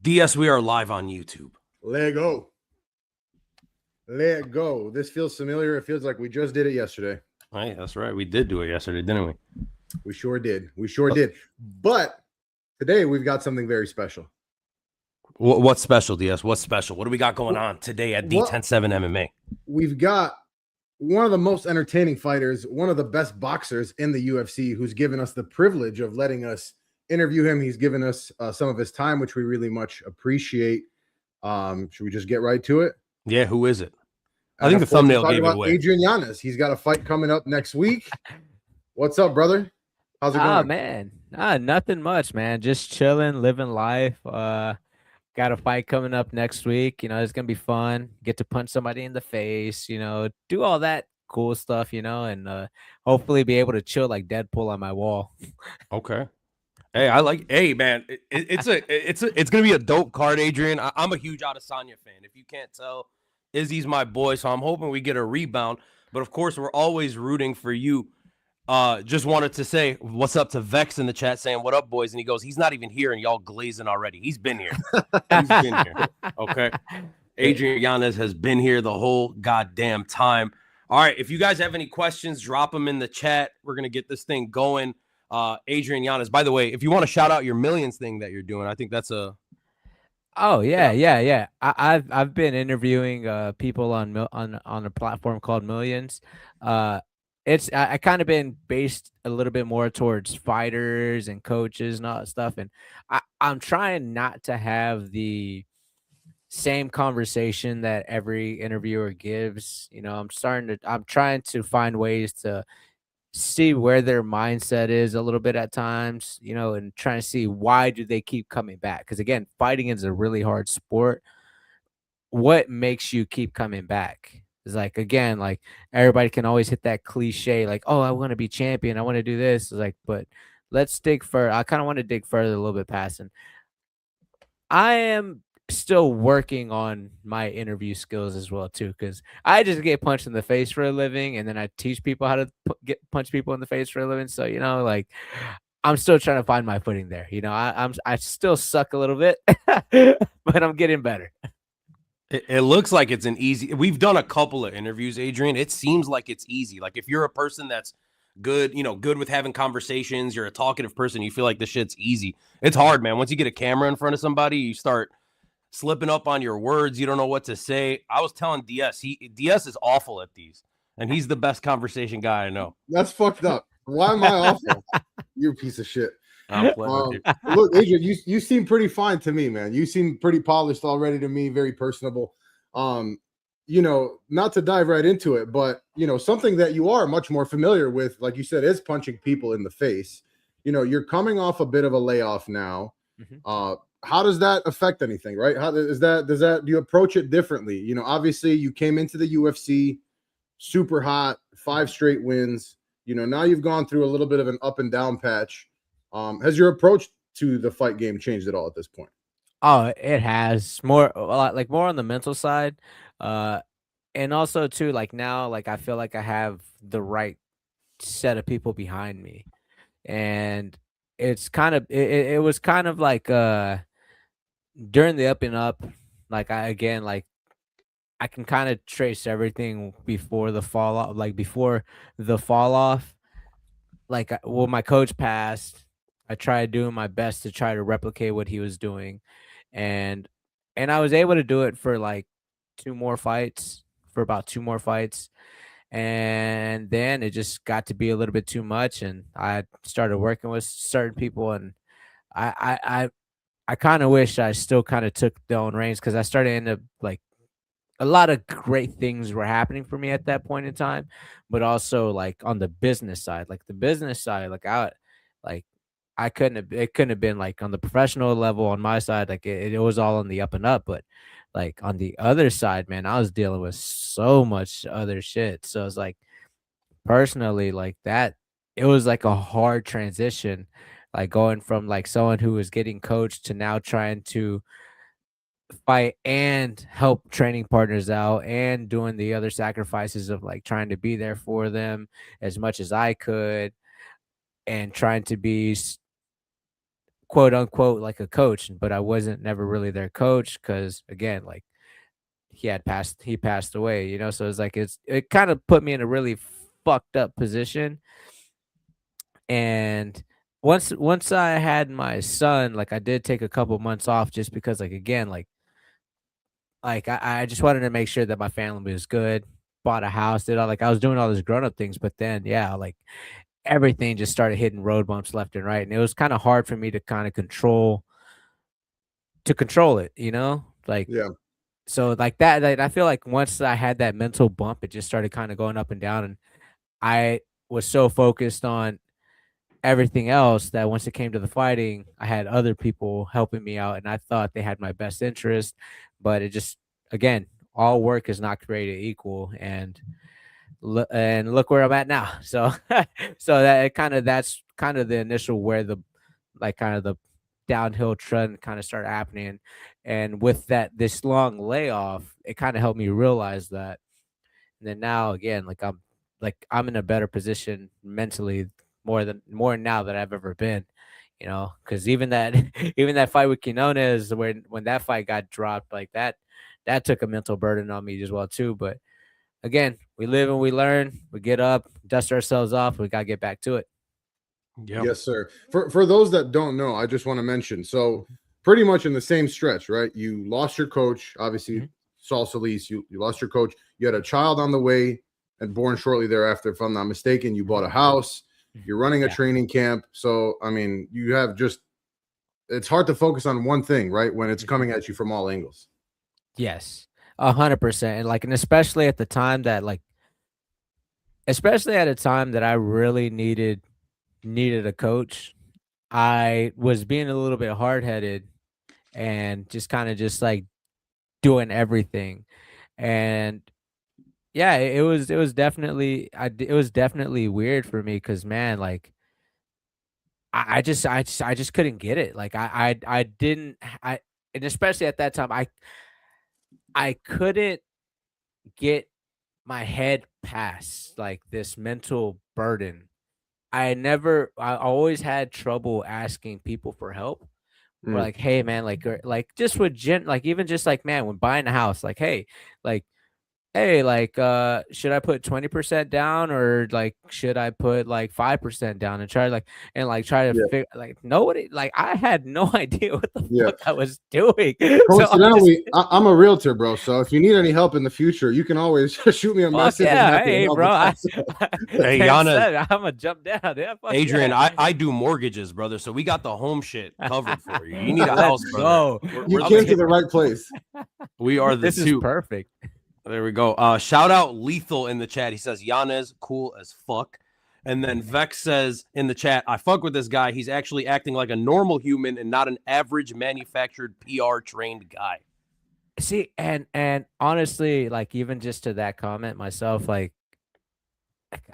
DS, we are live on YouTube. Let go. Let go. This feels familiar. It feels like we just did it yesterday. Hey, that's right. We did do it yesterday, didn't we? We sure did. We sure did. But today we've got something very special. What's special, DS? What's special? What do we got going on today at D107 MMA? We've got one of the most entertaining fighters, one of the best boxers in the UFC, who's given us the privilege of letting us interview him. He's given us some of his time, which we really much appreciate. Should we just get right to it? Yeah, who is it? I think the thumbnail gave it away. Adrian Yanez. He's got a fight coming up next week. What's up, brother? How's it going? Oh, man. Nothing much, man. Just chilling, living life. Got a fight coming up next week. It's going to be fun. Get to punch somebody in the face, do all that cool stuff, and hopefully be able to chill like Deadpool on my wall. Okay. Hey, man, it's gonna be a dope card, Adrian. I'm a huge Adesanya fan. If you can't tell, Izzy's my boy, so I'm hoping we get a rebound. But of course, we're always rooting for you. Just wanted to say what's up to Vex in the chat, saying what up, boys, and he goes, he's not even here, and y'all glazing already. He's been here. He's been here. Okay, Adrian Yanez has been here the whole goddamn time. All right, if you guys have any questions, drop them in the chat. We're gonna get this thing going. Adrian Yanez, by the way, if you want to shout out your millions thing that you're doing, I think that's a yeah. I've been interviewing people on a platform called Millions. I kind of been based a little bit more towards fighters and coaches and all that stuff, and I'm trying not to have the same conversation that every interviewer gives. I'm trying to find ways to see where their mindset is a little bit at times, and trying to see why do they keep coming back. Because again, fighting is a really hard sport. What makes you keep coming back? It's like, again, like everybody can always hit that cliche, like, oh, I want to be champion, I want to do this. It's like, but let's dig further. I kind of want to dig further a little bit past. And I am still working on my interview skills as well too, because I just get punched in the face for a living, and then I teach people how to punch people in the face for a living. So like I'm still trying to find my footing there. I still suck a little bit, but I'm getting better. It looks like it's an easy. We've done a couple of interviews, Adrian. It seems like it's easy. Like if you're a person that's good, good with having conversations, you're a talkative person, you feel like this shit's easy. It's hard, man. Once you get a camera in front of somebody, you start slipping up on your words. You don't know what to say. I was telling DS, DS is awful at these, and he's the best conversation guy I know. That's fucked up. Why am I awful? You're a piece of shit. I'm playing, look, Adrian, you seem pretty fine to me, man. You seem pretty polished already to me, very personable. Not to dive right into it, but something that you are much more familiar with, like you said, is punching people in the face. You're coming off a bit of a layoff now. Mm-hmm. How does that affect anything, right? How does that do you approach it differently? Obviously you came into the UFC super hot, 5 straight wins. Now you've gone through a little bit of an up and down patch. Has your approach to the fight game changed at all at this point? Oh, it has more on the mental side. And also too, like now, like I feel like I have the right set of people behind me. And it's kind of it was kind of like during the up and up, like I can kind of trace everything before the fall off, like when my coach passed, I tried doing my best to try to replicate what he was doing, and I was able to do it for like about 2 more fights. And then it just got to be a little bit too much, and I started working with certain people, and I kind of wish I still kind of took the own reins, because I started to end up like a lot of great things were happening for me at that point in time, but also like on the business side, like it couldn't have been like on the professional level on my side, like it was all on the up and up, but like on the other side, man, I was dealing with so much other shit. So it's like personally, like that, it was like a hard transition, like going from like someone who was getting coached to now trying to fight and help training partners out and doing the other sacrifices of like trying to be there for them as much as I could, and trying to be quote unquote like a coach, but I wasn't never really their coach because again, like he passed away, you know. So it's like it kind of put me in a really fucked up position. And once I had my son, like I did take a couple months off just because like again, like I just wanted to make sure that my family was good, bought a house, did all like I was doing all those grown up things, but then yeah, like everything just started hitting road bumps left and right. And it was kind of hard for me to kind of control it, you know? Like Yeah. so like that, like, I feel like once I had that mental bump, it just started kind of going up and down. And I was so focused on everything else that once it came to the fighting, I had other people helping me out and I thought they had my best interest, but it just again, all work is not created equal and look where I'm at now. So so that's kind of the initial where the like kind of the downhill trend kind of started happening. And with that this long layoff, it kind of helped me realize that. And then now again, like I'm in a better position mentally more now than I've ever been, you know, because even that even that fight with Quinones when that fight got dropped, like that took a mental burden on me as well too. But again, we live and we learn, we get up, dust ourselves off, we gotta get back to it. Yep. Yes, sir. For those that don't know, I just want to mention. So pretty much in the same stretch, right? You lost your coach, obviously, Mhm. Saul Solis. You lost your coach. You had a child on the way and born shortly thereafter, if I'm not mistaken. You bought a house. You're running a Yeah. training camp. So I mean, you have just it's hard to focus on one thing, right? When it's Mhm. coming at you from all angles. Yes. 100%. And like and especially at the time that like especially at a time that I really needed a coach, I was being a little bit hard headed and just kind of just like doing everything. And yeah, it was definitely it was definitely weird for me because man, like I just couldn't get it. Like I didn't I and especially at that time I couldn't get my head past like this mental burden. I always had trouble asking people for help. Or Mm. like, hey man, like or, like just with like even just like man, when buying a house, like like hey, like, should I put 20% down or like should I put like 5% down and try like and like try to Yeah, figure like nobody like I had no idea what the yeah. fuck I was doing. So I'm just Coincidentally, I'm a realtor, bro. So if you need any help in the future, you can always shoot me a fuck message. I'm yeah. happy to Hey help bro, with I, that. Hey, 10 Yanez, 7, I'm gonna jump down. Yeah, fuck Adrian, yeah. I do mortgages, brother. So we got the home shit covered for you. You need a Let's house, brother. go. You We're the I'm came to hit, the two. right place. We are the this is two. perfect. There we go. Shout out Lethal in the chat. He says Yanez cool as fuck. And then Vex says in the chat, I fuck with this guy. He's actually acting like a normal human and not an average manufactured PR trained guy. See, and honestly, like even just to that comment myself, like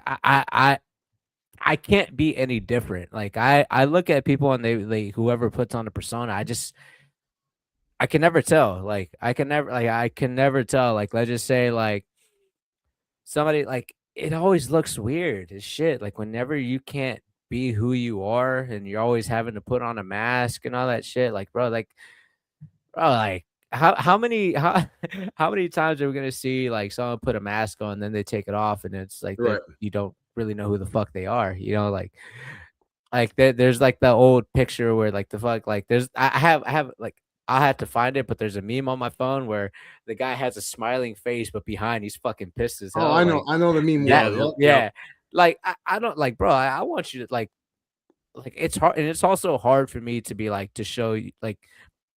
I I I I can't be any different. Like I look at people and they whoever puts on a persona, I can never tell. Like I can never tell. Like let's just say like somebody like it always looks weird as shit. Like whenever you can't be who you are and you're always having to put on a mask and all that shit. Like bro, like how many how many times are we gonna see like someone put a mask on, then they take it off, and it's like Right. that you don't really know who the fuck they are, you know? Like there's like the old picture where like the fuck like there's I have like I have to find it, but there's a meme on my phone where the guy has a smiling face, but behind he's fucking pissed as Oh, hell. I know. Like I know the meme Yeah, well. Yep. yeah, like I don't like, bro. I want you to like it's hard, and it's also hard for me to be like to show you like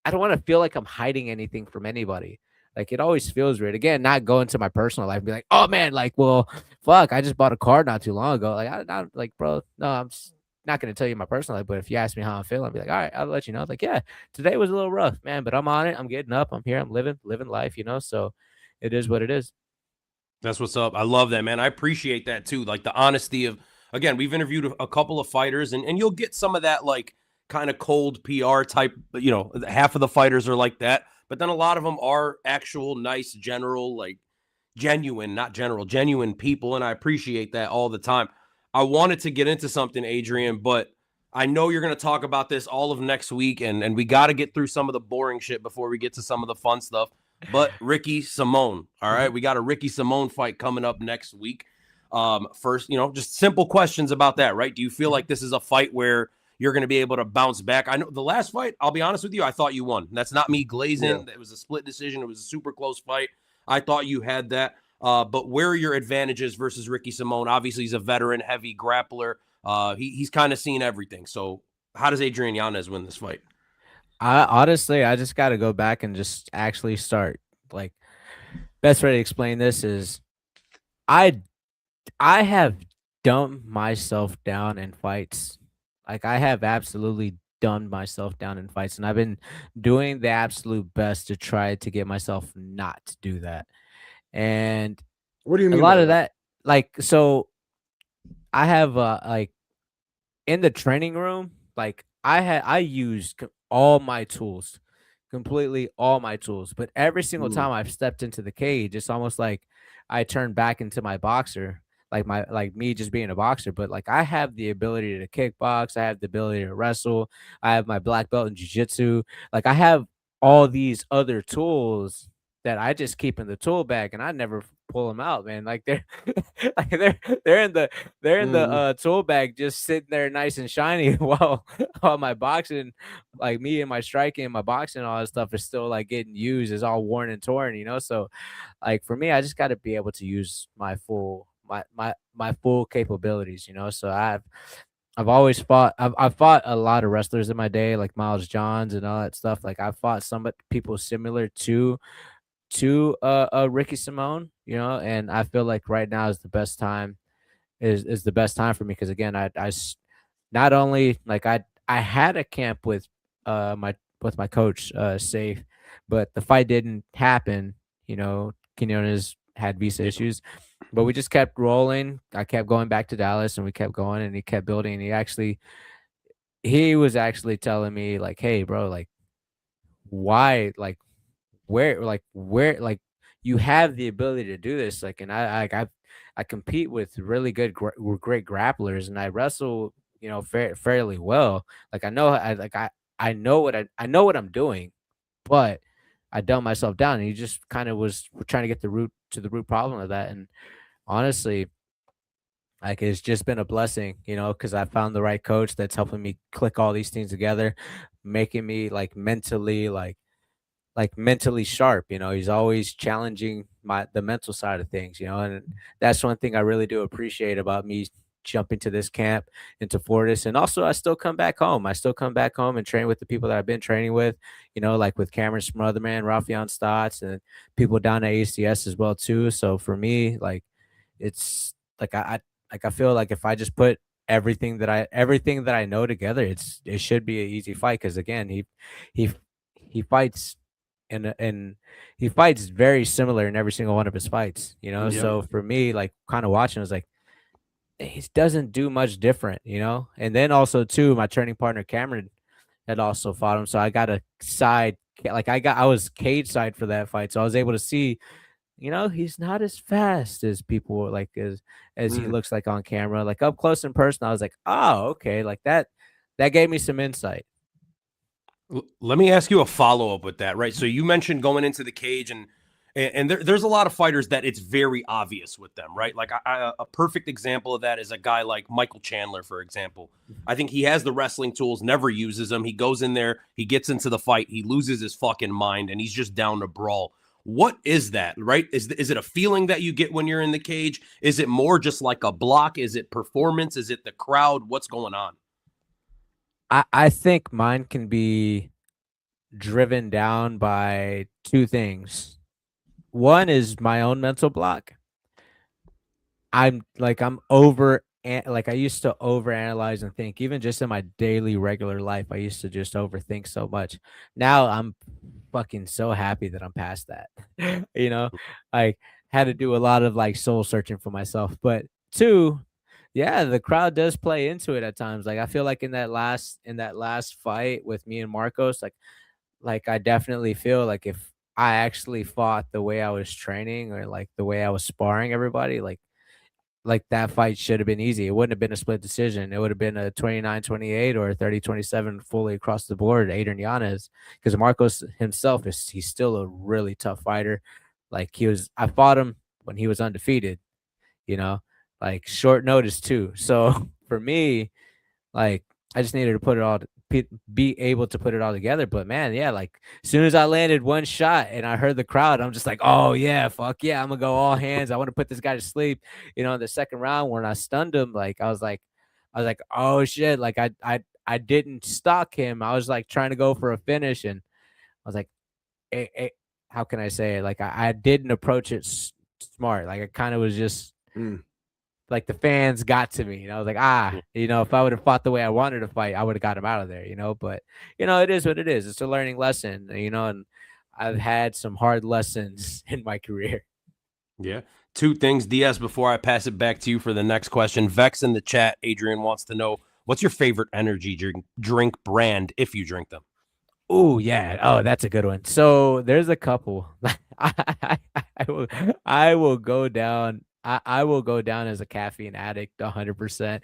I don't want to feel like I'm hiding anything from anybody. Like it always feels weird. Again, not go into my personal life and be like, oh man, like, well, fuck, I just bought a car not too long ago. Like, not like, bro, no, not gonna tell you my personal life. But if you ask me how I'm feeling, I'll be like, all right, I'll let you know. Like, yeah, today was a little rough, man, but I'm on it. I'm getting up. I'm here. I'm living life. You know, so it is what it is. That's what's up. I love that, man. I appreciate that too. Like the honesty of, again, we've interviewed a couple of fighters and you'll get some of that like kind of cold PR type, half of the fighters are like that, but then a lot of them are actual nice general, like genuine, not general, genuine people. And I appreciate that all the time. I wanted to get into something, Adrian, but I know you're going to talk about this all of next week, and we got to get through some of the boring shit before we get to some of the fun stuff. But Ricky Simone, all right, we got a Ricky Simone fight coming up next week. First, just simple questions about that, right? Do you feel like this is a fight where you're going to be able to bounce back? I know the last fight, I'll be honest with you, I thought you won. That's not me glazing. It was a split decision. It was a super close fight. I thought you had that. But where are your advantages versus Ricky Simone? Obviously, he's a veteran, heavy grappler. He's kind of seen everything. So how does Adrian Yanez win this fight? I just got to go back and just actually start. Like, best way to explain this is I I have dumbed myself down in fights. Like, I have absolutely dumbed myself down in fights, and I've been doing the absolute best to try to get myself not to do that. And What do you a mean lot by of that? that, like, so I have like in the training room, like I used all my tools, completely all my tools. But every single Mm, time I've stepped into the cage, it's almost like I turned back into my boxer, like me just being a boxer. But like I have the ability to kickbox, I have the ability to wrestle, I have my black belt in jiu-jitsu. Like I have all these other tools that I just keep in the tool bag and I never pull them out, man. Like they're like they're in the mm, tool bag just sitting there nice and shiny while my boxing, like me and my striking and my boxing and all that stuff is still like getting used, is all worn and torn, you know. So like for me, I just got to be able to use my full capabilities, you know. So I've always fought. I've fought a lot of wrestlers in my day, like Miles Johns and all that stuff. Like I've fought some people similar to Ricky Simone, you know, and I feel like right now is the best time, is the best time for me because again, not only like I had a camp my with my coach Safe, but the fight didn't happen. You know, Quinones had visa Yeah. issues, but we just kept rolling. I kept going back to Dallas, and we kept going, and he kept building. And he was actually telling me like, "Hey, bro, like why where like you have the ability to do this like and I compete with really great grapplers and I wrestle, you know, fairly well. Like I know what I'm doing, but I dumb myself down." And he just kind of was trying to get the root problem of that. And honestly, like it's just been a blessing, you know, because I found the right coach that's helping me click all these things together, making me like mentally sharp. You know, he's always challenging the mental side of things, you know. And that's one thing I really do appreciate about me jumping to this camp into Fortis. And also I still come back home. I still come back home and train with the people that I've been training with, you know, like with Cameron Smotherman, Rafion Stotts, and people down at ACS as well too. So for me, like it's like I feel like if I just put everything that I know together, it should be an easy fight because again, he he fights and he fights very similar in every single one of his fights, you know. Yep. So for me, like kind of watching, I was like, he doesn't do much different, you know. And then also too, my training partner Cameron had also fought him, so I got a side, like I was cage side for that fight, so I was able to see, you know, he's not as fast as people like as he Mm. looks like on camera. Like up close in person, I was like, oh, okay, like that gave me some insight. Let me ask you a follow up with that, right? So you mentioned going into the cage, and there's a lot of fighters that it's very obvious with them, right? Like a perfect example of that is a guy like Michael Chandler, for example. I think he has the wrestling tools, never uses them. He goes in there, he gets into the fight, he loses his fucking mind, and he's just down to brawl. What is that, right? Is it a feeling that you get when you're in the cage? Is it more just like a block? Is it performance? Is it the crowd? What's going on? I think mine can be driven down by two things. One is my own mental block. I'm like I used to overanalyze and think, even just in my daily regular life, I used to just overthink so much. Now I'm fucking so happy that I'm past that. You know, I had to do a lot of like soul searching for myself. But two, yeah, the crowd does play into it at times. Like I feel like in that last fight with me and Marcos, like I definitely feel like if I actually fought the way I was training or like the way I was sparring everybody, like that fight should have been easy. It wouldn't have been a split decision. It would have been a 29-28 or a 30-27 fully across the board, Adrian Yanez, because Marcos himself he's still a really tough fighter. Like I fought him when he was undefeated, you know, like short notice too. So for me, like I just needed to put it all be able to put it all together. But man, yeah, like as soon as I landed one shot and I heard the crowd, I'm just like, oh yeah, fuck yeah, I'm gonna go all hands. I want to put this guy to sleep. You know, in the second round when I stunned him, like I was like, oh shit, like I didn't stalk him. I was like trying to go for a finish, and I was like, how can I say it? Like I didn't approach it smart. Like I kind of was just like the fans got to me, and I was like, you know, if I would have fought the way I wanted to fight, I would have got him out of there, you know. But you know, it is what it is. It's a learning lesson, you know, and I've had some hard lessons in my career. Yeah. Two things, DS, before I pass it back to you for the next question. Vex in the chat, Adrian wants to know, what's your favorite energy drink brand if you drink them? Oh yeah. Oh, that's a good one. So there's a couple. I will go down. I will go down as a caffeine addict 100%.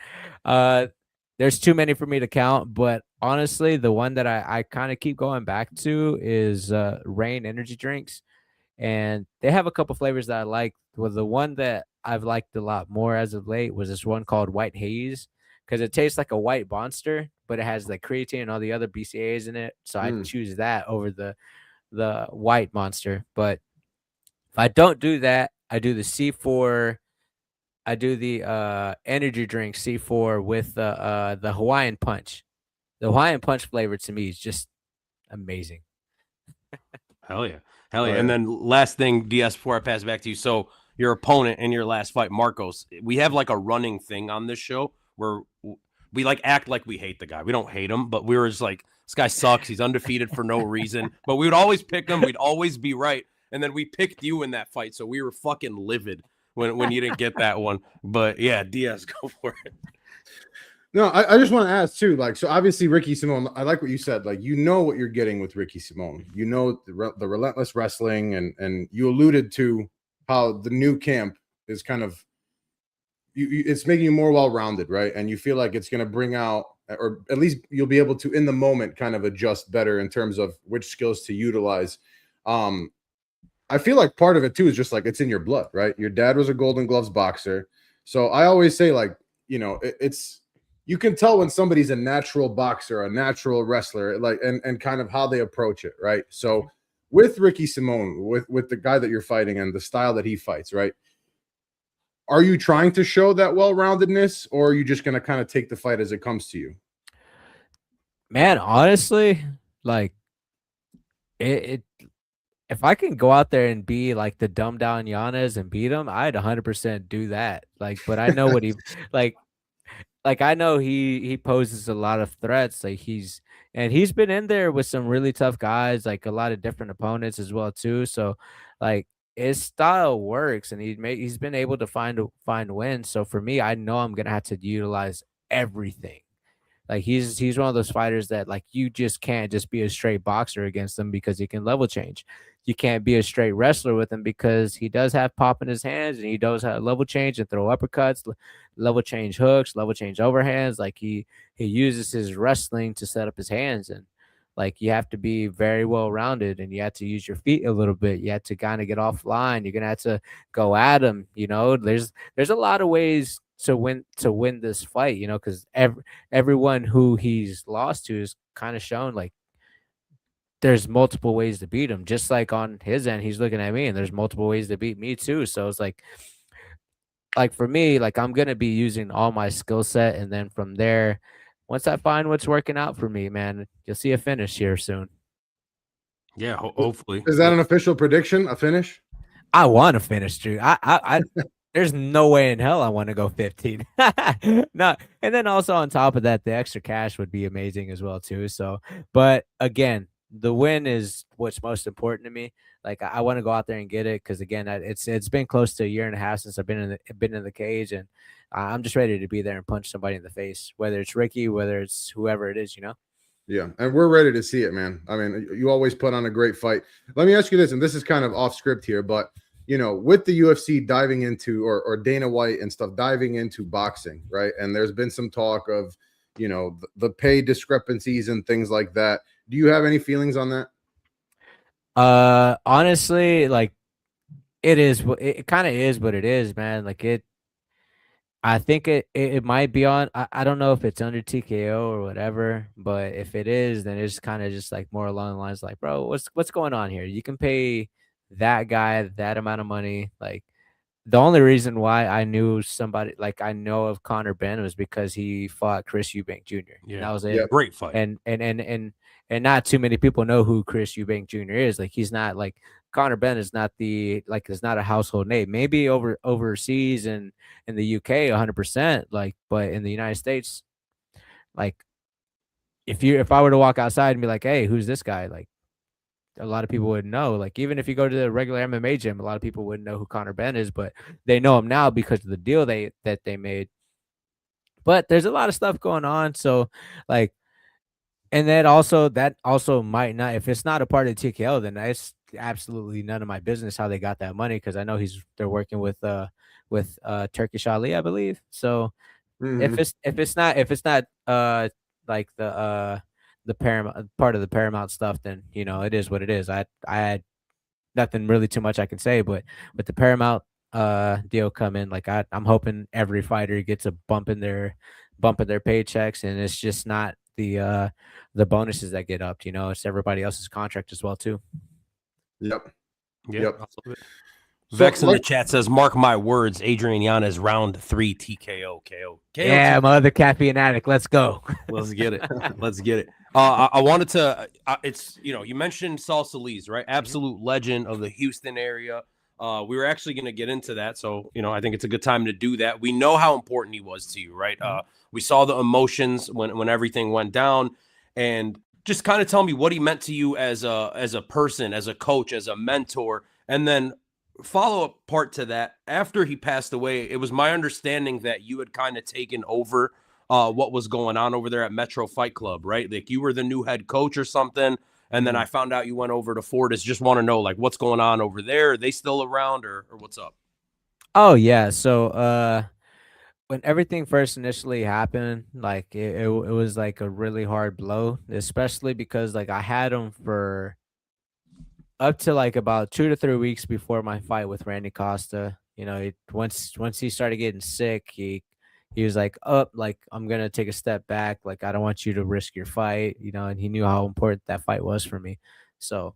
There's too many for me to count, but honestly, the one that I kind of keep going back to is Rain energy drinks. And they have a couple flavors that I like. Well, the one that I've liked a lot more as of late was this one called White Haze, because it tastes like a white monster, but it has like creatine and all the other BCAAs in it. So I choose that over the white monster. But if I don't do that, I do the C4. I do the energy drink C4 with the Hawaiian Punch. The Hawaiian Punch flavor to me is just amazing. Hell yeah. Hell yeah. And then last thing, DS, before I pass it back to you. So your opponent in your last fight, Marcos, we have like a running thing on this show where we like act like we hate the guy. We don't hate him, but we were just like, this guy sucks. He's undefeated for no reason. But we would always pick him. We'd always be right. And then we picked you in that fight. So we were fucking livid when you didn't get that one. But yeah, DS, go for it. No, I just want to ask too, like, so obviously Ricky Simone, I like what you said, like, you know what you're getting with Ricky Simone, you know, the relentless wrestling, and you alluded to how the new camp is kind of, it's making you more well-rounded, right? And you feel like it's going to bring out, or at least you'll be able to in the moment kind of adjust better in terms of which skills to utilize. I feel like part of it too is just like it's in your blood, right? Your dad was a Golden Gloves boxer. So I always say, like, you know, it's, you can tell when somebody's a natural boxer, a natural wrestler, like, and kind of how they approach it, right? So with Ricky Simone, with the guy that you're fighting and the style that he fights, right? Are you trying to show that well-roundedness, or are you just going to kind of take the fight as it comes to you? Man, honestly, like it if I can go out there and be like the dumbed down Yanez and beat him, I'd 100% do that. Like, but I know what he like. Like I know he poses a lot of threats. Like he's been in there with some really tough guys, like a lot of different opponents as well too. So like his style works, and he's been able to find wins. So for me, I know I'm gonna have to utilize everything. Like he's one of those fighters that like you just can't just be a straight boxer against him because he can level change. You can't be a straight wrestler with him because he does have pop in his hands, and he does have level change and throw uppercuts, level change hooks, level change overhands. Like he uses his wrestling to set up his hands, and like you have to be very well rounded, and you have to use your feet a little bit. You have to kind of get offline. You're gonna have to go at him. You know, there's a lot of ways to win this fight. You know, because everyone who he's lost to is kind of shown like there's multiple ways to beat him. Just like on his end, he's looking at me, and there's multiple ways to beat me too. So it's like for me, like I'm gonna be using all my skill set, and then from there, once I find what's working out for me, man, you'll see a finish here soon. Yeah, hopefully. Is that an official prediction? A finish? I want to finish, Drew. I there's no way in hell I want to go 15. No, and then also on top of that, the extra cash would be amazing as well too. So, but again, the win is what's most important to me. Like I want to go out there and get it because again, it's been close to a year and a half since I've been in the cage, and I'm just ready to be there and punch somebody in the face, whether it's Ricky, whether it's whoever it is, you know. Yeah, and we're ready to see it, man. I mean, you always put on a great fight. Let me ask you this, and this is kind of off script here, but with the UFC diving into, or Dana White and stuff diving into boxing, right? And there's been some talk of, the pay discrepancies and things like that. Do you have any feelings on that? Honestly, like it kind of is what it is, man. I think it might be on. I don't know if it's under TKO or whatever, but if it is, then it's kind of just like more along the lines like, bro, what's going on here? You can pay that guy that amount of money. Like the only reason why I knew somebody like I know of Connor Ben was because he fought Chris Eubank Jr. And Yeah, that was it. Yep. great fight. And not too many people know who Chris Eubank Jr. is. Like he's not like Connor Ben is not is not a household name. Maybe overseas and in the UK 100%, like, but in the United States, like if I were to walk outside and be like, hey, who's this guy? Like a lot of people wouldn't know. Like even if you go to the regular MMA gym, a lot of people wouldn't know who Connor Ben is, but they know him now because of the deal that they made. But there's a lot of stuff going on. So like, and that also might not, if it's not a part of TKO, then it's absolutely none of my business how they got that money. Cause I know they're working with Turkish Ali, I believe. So Mhm. if it's not like the Paramount part of the Paramount stuff, then it is what it is. I had nothing really too much I can say, but with the Paramount deal come in, like I'm hoping every fighter gets a bump in their paychecks, and it's just not the bonuses that get upped. It's everybody else's contract as well too. Yep. Yeah, Yep. I love it. So, Vex in the chat says, "Mark my words, Adrian Yanez round 3 TKO KO." Yeah, my other caffeine addict. Let's go. Let's get it. Let's get it. I wanted to. It's you mentioned Salsa Lee's, right? Absolute legend of the Houston area. We were actually going to get into that, so I think it's a good time to do that. We know how important he was to you, right? We saw the emotions when everything went down, and just kind of tell me what he meant to you as a person, as a coach, as a mentor, and then follow up part to that. After he passed away, it was my understanding that you had kind of taken over what was going on over there at Metro Fight Club, right? Like you were the new head coach or something. And then I found out you went over to Fortis. Just want to know like what's going on over there. Are they still around or what's up? Oh yeah. So when everything first initially happened, like it was like a really hard blow, especially because like I had him for up to like about 2 to 3 weeks before my fight with Randy Costa. Once he started getting sick, he was like, "Up, like I'm gonna take a step back. Like I don't want you to risk your fight." And he knew how important that fight was for me. So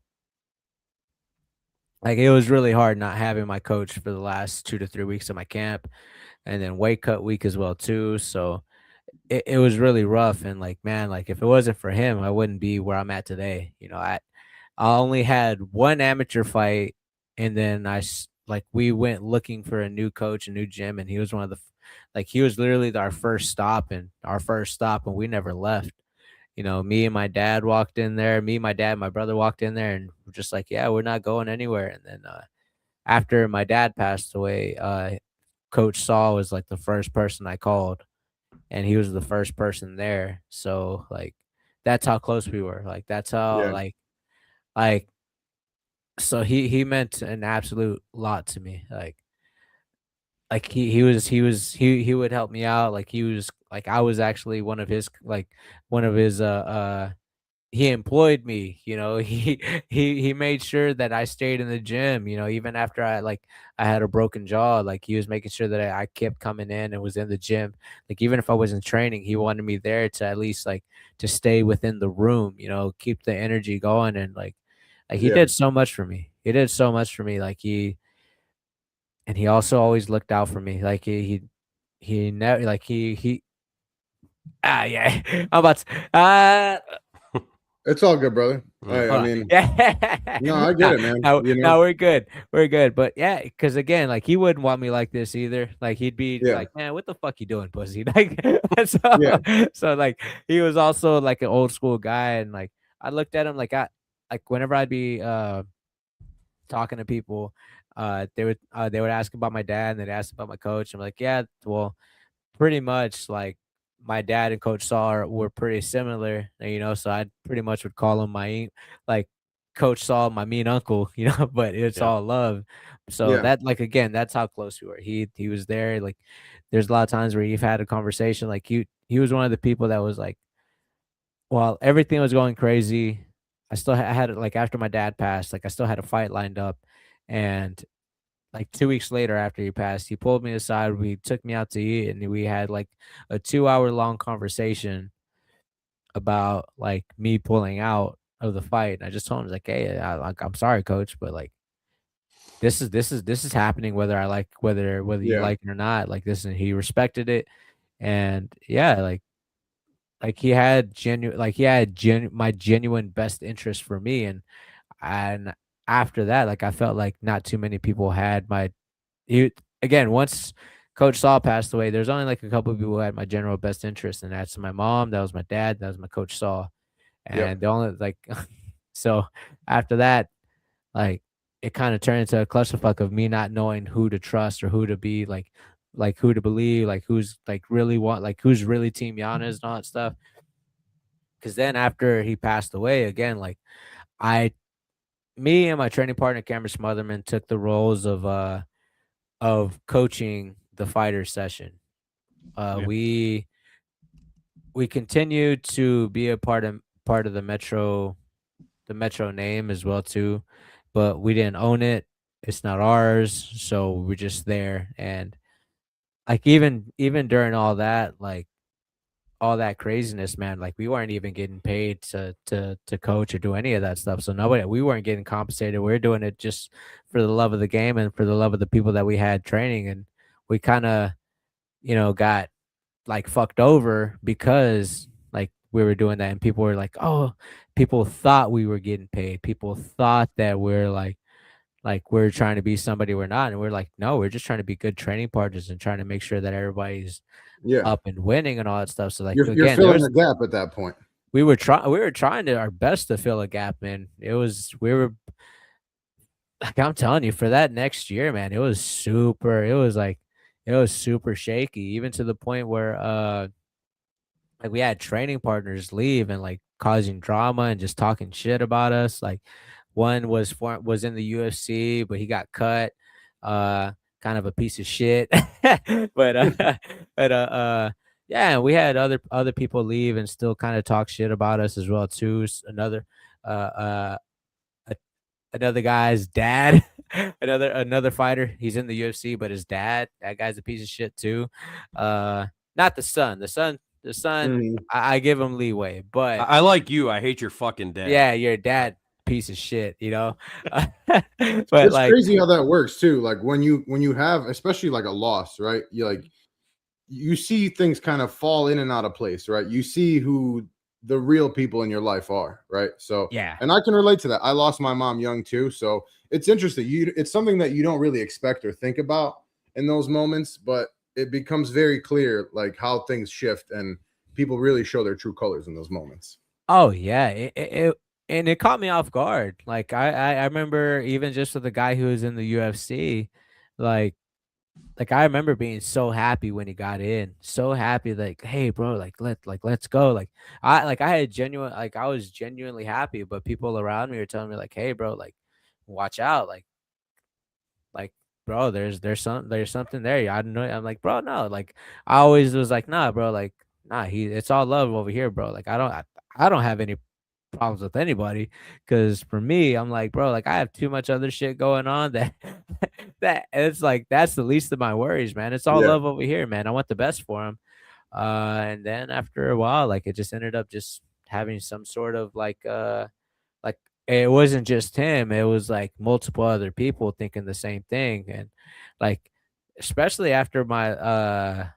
like it was really hard not having my coach for the last 2 to 3 weeks of my camp, and then weight cut week as well too. So it was really rough. And like man, like if it wasn't for him, I wouldn't be where I'm at today. I only had one amateur fight, and then like we went looking for a new coach, a new gym, and he was one of like he was literally our first stop, and we never left. Me and my dad walked in there. Me, my dad, my brother walked in there, and we're just like, yeah, we're not going anywhere. And then after my dad passed away, Coach Saul was like the first person I called, and he was the first person there. So like that's how close we were. Like that's how Yeah. like so he meant an absolute lot to me. Like he would help me out. Like he was like I was actually one of his he employed me. He made sure that I stayed in the gym, even after I had a broken jaw. Like he was making sure that I kept coming in and was in the gym. Like even if I wasn't training, he wanted me there to at least like to stay within the room, keep the energy going. And like he Yeah. did so much for me. He did so much for me. And he also always looked out for me. Like he never like he yeah. I'm about to It's all good, brother. Mm. I hold on. mean, Yeah. no, I get it, man. No, we're good. We're good. But yeah, because again, like he wouldn't want me like this either. Like he'd be Yeah. like, man, what the fuck you doing, pussy? Like so, Yeah. so like he was also like an old school guy, and like I looked at him like whenever I'd be talking to people, they would ask about my dad and they'd ask about my coach. I'm like, yeah, well, pretty much like my dad and Coach Saw were pretty similar, so I pretty much would call him like Coach Saul, my mean uncle, but it's Yeah. all love. So Yeah. that, like, again, that's how close we were. He was there. Like, there's a lot of times where you've had a conversation. Like, he was one of the people that was like, while everything was going crazy, I had it, like, after my dad passed, like, I still had a fight lined up, and like 2 weeks later after he passed, he pulled me aside. We took me out to eat, and we had like a 2 hour long conversation about like me pulling out of the fight. And I just told him, like, hey, I'm sorry, coach, but like this is happening whether I like whether you Yeah. like it or not. Like this, and he respected it. And yeah, like he had my genuine best interest for me. And after that, like I felt like not too many people had my he again, once Coach Saul passed away, there's only like a couple of people who had my general best interest, and that's my mom, that was my dad, that was my Coach Saul. Yep. And the only like so after that, like it kind of turned into a clusterfuck of me not knowing who to trust or who to be like who to believe, like who's like really who's really Team Yanez and all that stuff. Cause then after he passed away again, like I me and my training partner Cameron Smotherman took the roles of coaching the fighter session. Uh, Yeah. we we continued to be a part of the Metro name as well too, but we didn't own it. It's not ours, so we're just there. And like even during all that craziness, man, like we weren't even getting paid to coach or do any of that stuff. So we weren't getting compensated. We are doing it just for the love of the game and for the love of the people that we had training. And we kind of got like fucked over because like we were doing that, and people were like, oh, people thought we were getting paid. People thought that we're like we're trying to be somebody we're not. And we're like, no, we're just trying to be good training partners and trying to make sure that everybody's Yeah. up and winning and all that stuff. So like You're again, there filling was a gap at that point. we were trying to our best to fill a gap, man. It was we were like, I'm telling you, for that next year, man, it was super shaky, even to the point where like we had training partners leave and like causing drama and just talking shit about us. Like one was in the UFC, but he got cut. Kind of a piece of shit. but but yeah, and we had other people leave and still kind of talk shit about us as well too. Uh uh another guy's dad, another fighter. He's in the UFC, but his dad, that guy's a piece of shit too. Not the son. The son. Mhm. I give him leeway, but I like you. I hate your fucking dad. yeah, your dad piece of shit. But It's like, crazy how that works too. Like when you have, especially like a loss, right? You see things kind of fall in and out of place, right? You see who the real people in your life are, right? So, yeah. and I can relate to that. I lost my mom young too, so it's interesting. It's something that you don't really expect or think about in those moments, but it becomes very clear like how things shift and people really show their true colors in those moments. Oh yeah, and it caught me off guard. Like I remember even just with the guy who was in the UFC, like I remember being so happy when he got in, so happy, like, hey bro, let's go. I was genuinely happy, but people around me were telling me like, hey bro, like watch out, like bro, there's something there. Yeah, I don't know. I'm like, bro, no. Like I always was like, nah, bro, like nah, it's all love over here, bro. Like I don't have any problems with anybody, because for me, I'm like, bro, like I have too much other shit going on that that it's like that's the least of my worries, man. It's all Yeah, love over here, man. I want the best for him. And then after a while, like it just ended up just having some sort of like it wasn't just him, it was like multiple other people thinking the same thing. And like especially after my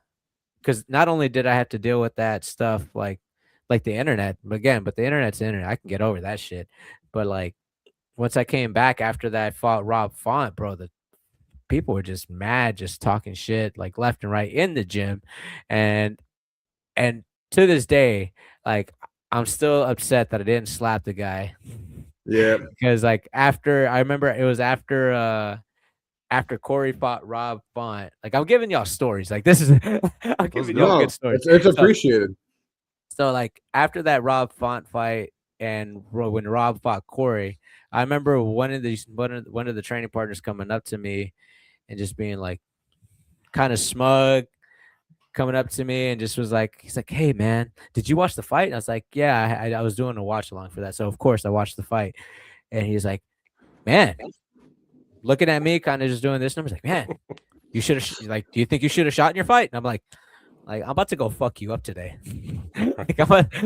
because not only did I have to deal with that stuff like the internet, but the internet's the internet. I can get over that shit. But like once I came back after that, I fought Rob Font, bro. The people were just mad, just talking shit like left and right in the gym. And and to this day, like I'm still upset that I didn't slap the guy. yeah, Because like after I remember it was after Corey fought Rob Font. Like I'm giving y'all stories. Like this is I'm Let's giving y'all go. no, good stories. it's So appreciated. so like after that Rob Font fight, and when Rob fought Corey, I remember one of the training partners coming up to me and just being like kind of smug, coming up to me and just was like, he's like, "Hey man, did you watch the fight?" And I was like, "Yeah, I was doing a watch along for that, so of course I watched the fight." And he's like, "Man," looking at me, kind of just doing this, and I was like, "Man, you should have like, do you think you should have shot in your fight?" And I'm like I'm about to go fuck you up today. Like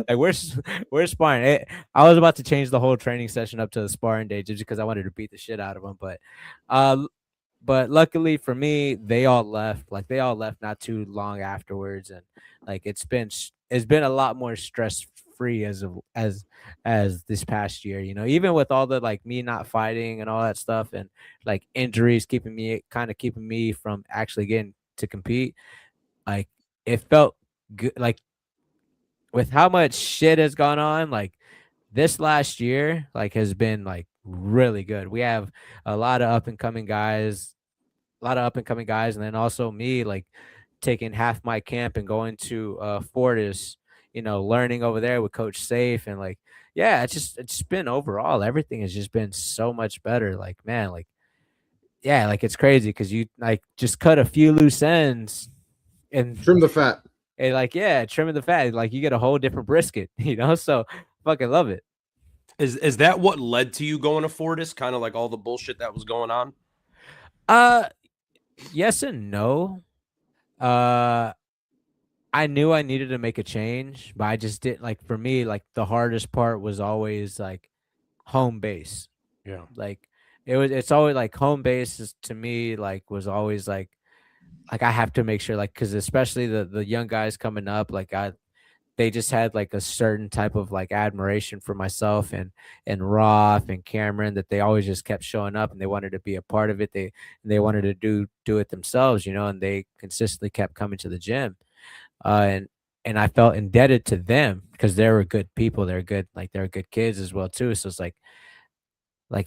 we're sparring. I was about to change the whole training session up to the sparring day just because I wanted to beat the shit out of him. Uh, but luckily for me, they all left. Like they all left not too long afterwards, and like it's been a lot more stress free as this past year. You know, even with all the like me not fighting and all that stuff, and like injuries keeping me from actually getting to compete. Like it felt good. Like with how much shit has gone on, like this last year, like has been like really good. We have a lot of up and coming guys, and then also me like taking half my camp and going to Fortis, you know, learning over there with Coach Safe and like yeah, it's been overall everything has just been so much better. Like man, like yeah, like it's crazy because you like just cut a few loose ends and Trim the fat. and like yeah, trimming the fat, like you get a whole different brisket, you know. So fucking love it. Is that what led to you going to Fortis? Kind of like all the bullshit that was going on? Uh yes and no. Uh I knew I needed to make a change, but I just didn't like for me, like the hardest part was always like home base. Yeah. Like it's always like home base is to me like was always like I have to make sure like because especially the young guys coming up, like they just had like a certain type of like admiration for myself and Roth and Cameron that they always just kept showing up and they wanted to be a part of it. They wanted to do it themselves, you know, and they consistently kept coming to the gym. And I felt indebted to them because they were good people. They're good, like they're good kids as well too. So it's like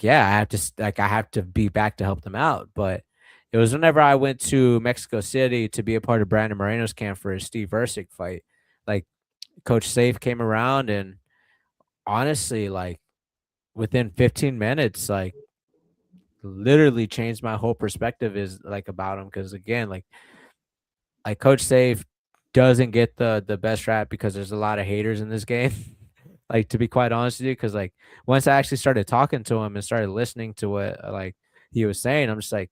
yeah, I have to be back to help them out. But it was whenever I went to Mexico City to be a part of Brandon Moreno's camp for his Steve Versick fight. Like Coach Safe came around and honestly, like within 15 minutes, like literally changed my whole perspective is like about him. Cause again, like Coach Safe doesn't get the best rap because there's a lot of haters in this game. Like to be quite honest with you, because like once I actually started talking to him and started listening to what like he was saying, I'm just like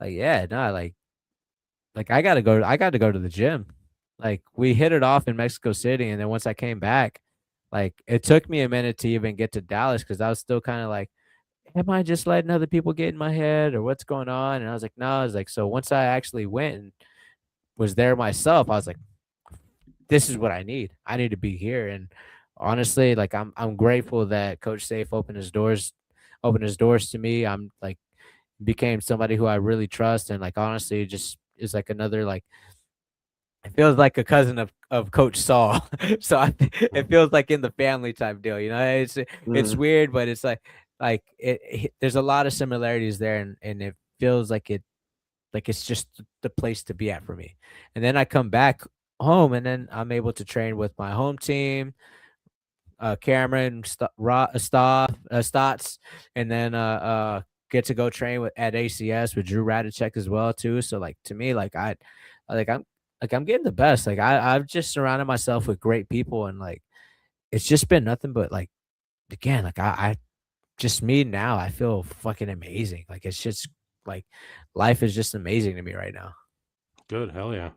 yeah, no, like I got to go to the gym. Like we hit it off in Mexico City, and then once I came back, like it took me a minute to even get to Dallas because I was still kind of like, am I just letting other people get in my head or what's going on? And I was like, no, I was like, so once I actually went and was there myself, I was like, this is what I need. I need to be here. And honestly, like I'm grateful that Coach Safe opened his doors to me. I'm like became somebody who I really trust and like honestly just is like another like it feels like a cousin of Coach Saul. So it feels like in the family type deal, you know. It's weird, but it's like there's a lot of similarities there and it feels like it's just the place to be at for me. And then I come back home and then I'm able to train with my home team, Cameron, Stotts, and then get to go train with at ACS with Drew Radicek as well too. So like to me, like I'm getting the best. Like I've just surrounded myself with great people and like it's just been nothing but like again, like I just me now, I feel fucking amazing. Like it's just like life is just amazing to me right now. Good. Hell yeah.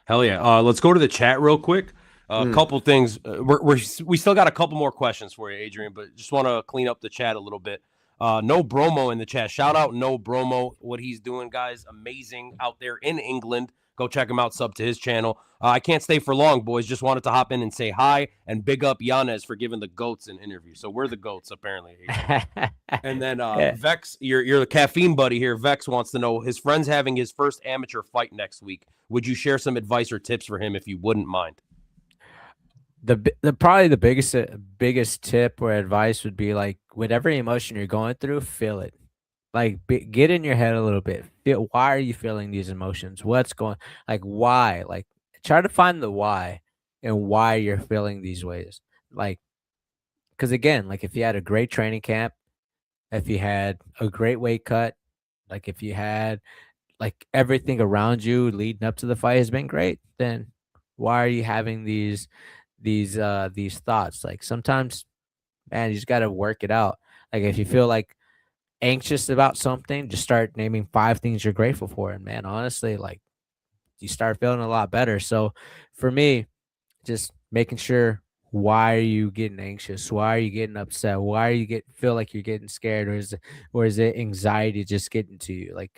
Hell yeah. Let's go to the chat real quick. A couple things. We still got a couple more questions for you, Adrian, but just want to clean up the chat a little bit. No Bromo in the chat. Shout out No Bromo. What he's doing, guys, amazing out there in England. Go check him out. Sub to his channel. I can't stay for long, boys. Just wanted to hop in and say hi and big up Yanez for giving the goats an interview. So we're the goats, apparently. And then Vex, you're the caffeine buddy here. Vex wants to know his friend's having his first amateur fight next week. Would you share some advice or tips for him if you wouldn't mind? The probably the biggest tip or advice would be like whatever emotion you're going through, feel it. Like get in your head a little bit. Feel why are you feeling these emotions? What's going like why? Like try to find the why and why you're feeling these ways. Like because again, like if you had a great training camp, if you had a great weight cut, like if you had like everything around you leading up to the fight has been great, then why are you having these thoughts? Like sometimes, man, you just got to work it out. Like if you feel like anxious about something, just start naming 5 things you're grateful for, and man, honestly, like you start feeling a lot better. So for me, just making sure, why are you getting anxious? Why are you getting upset? Why are you feel like you're getting scared, or is it anxiety just getting to you? Like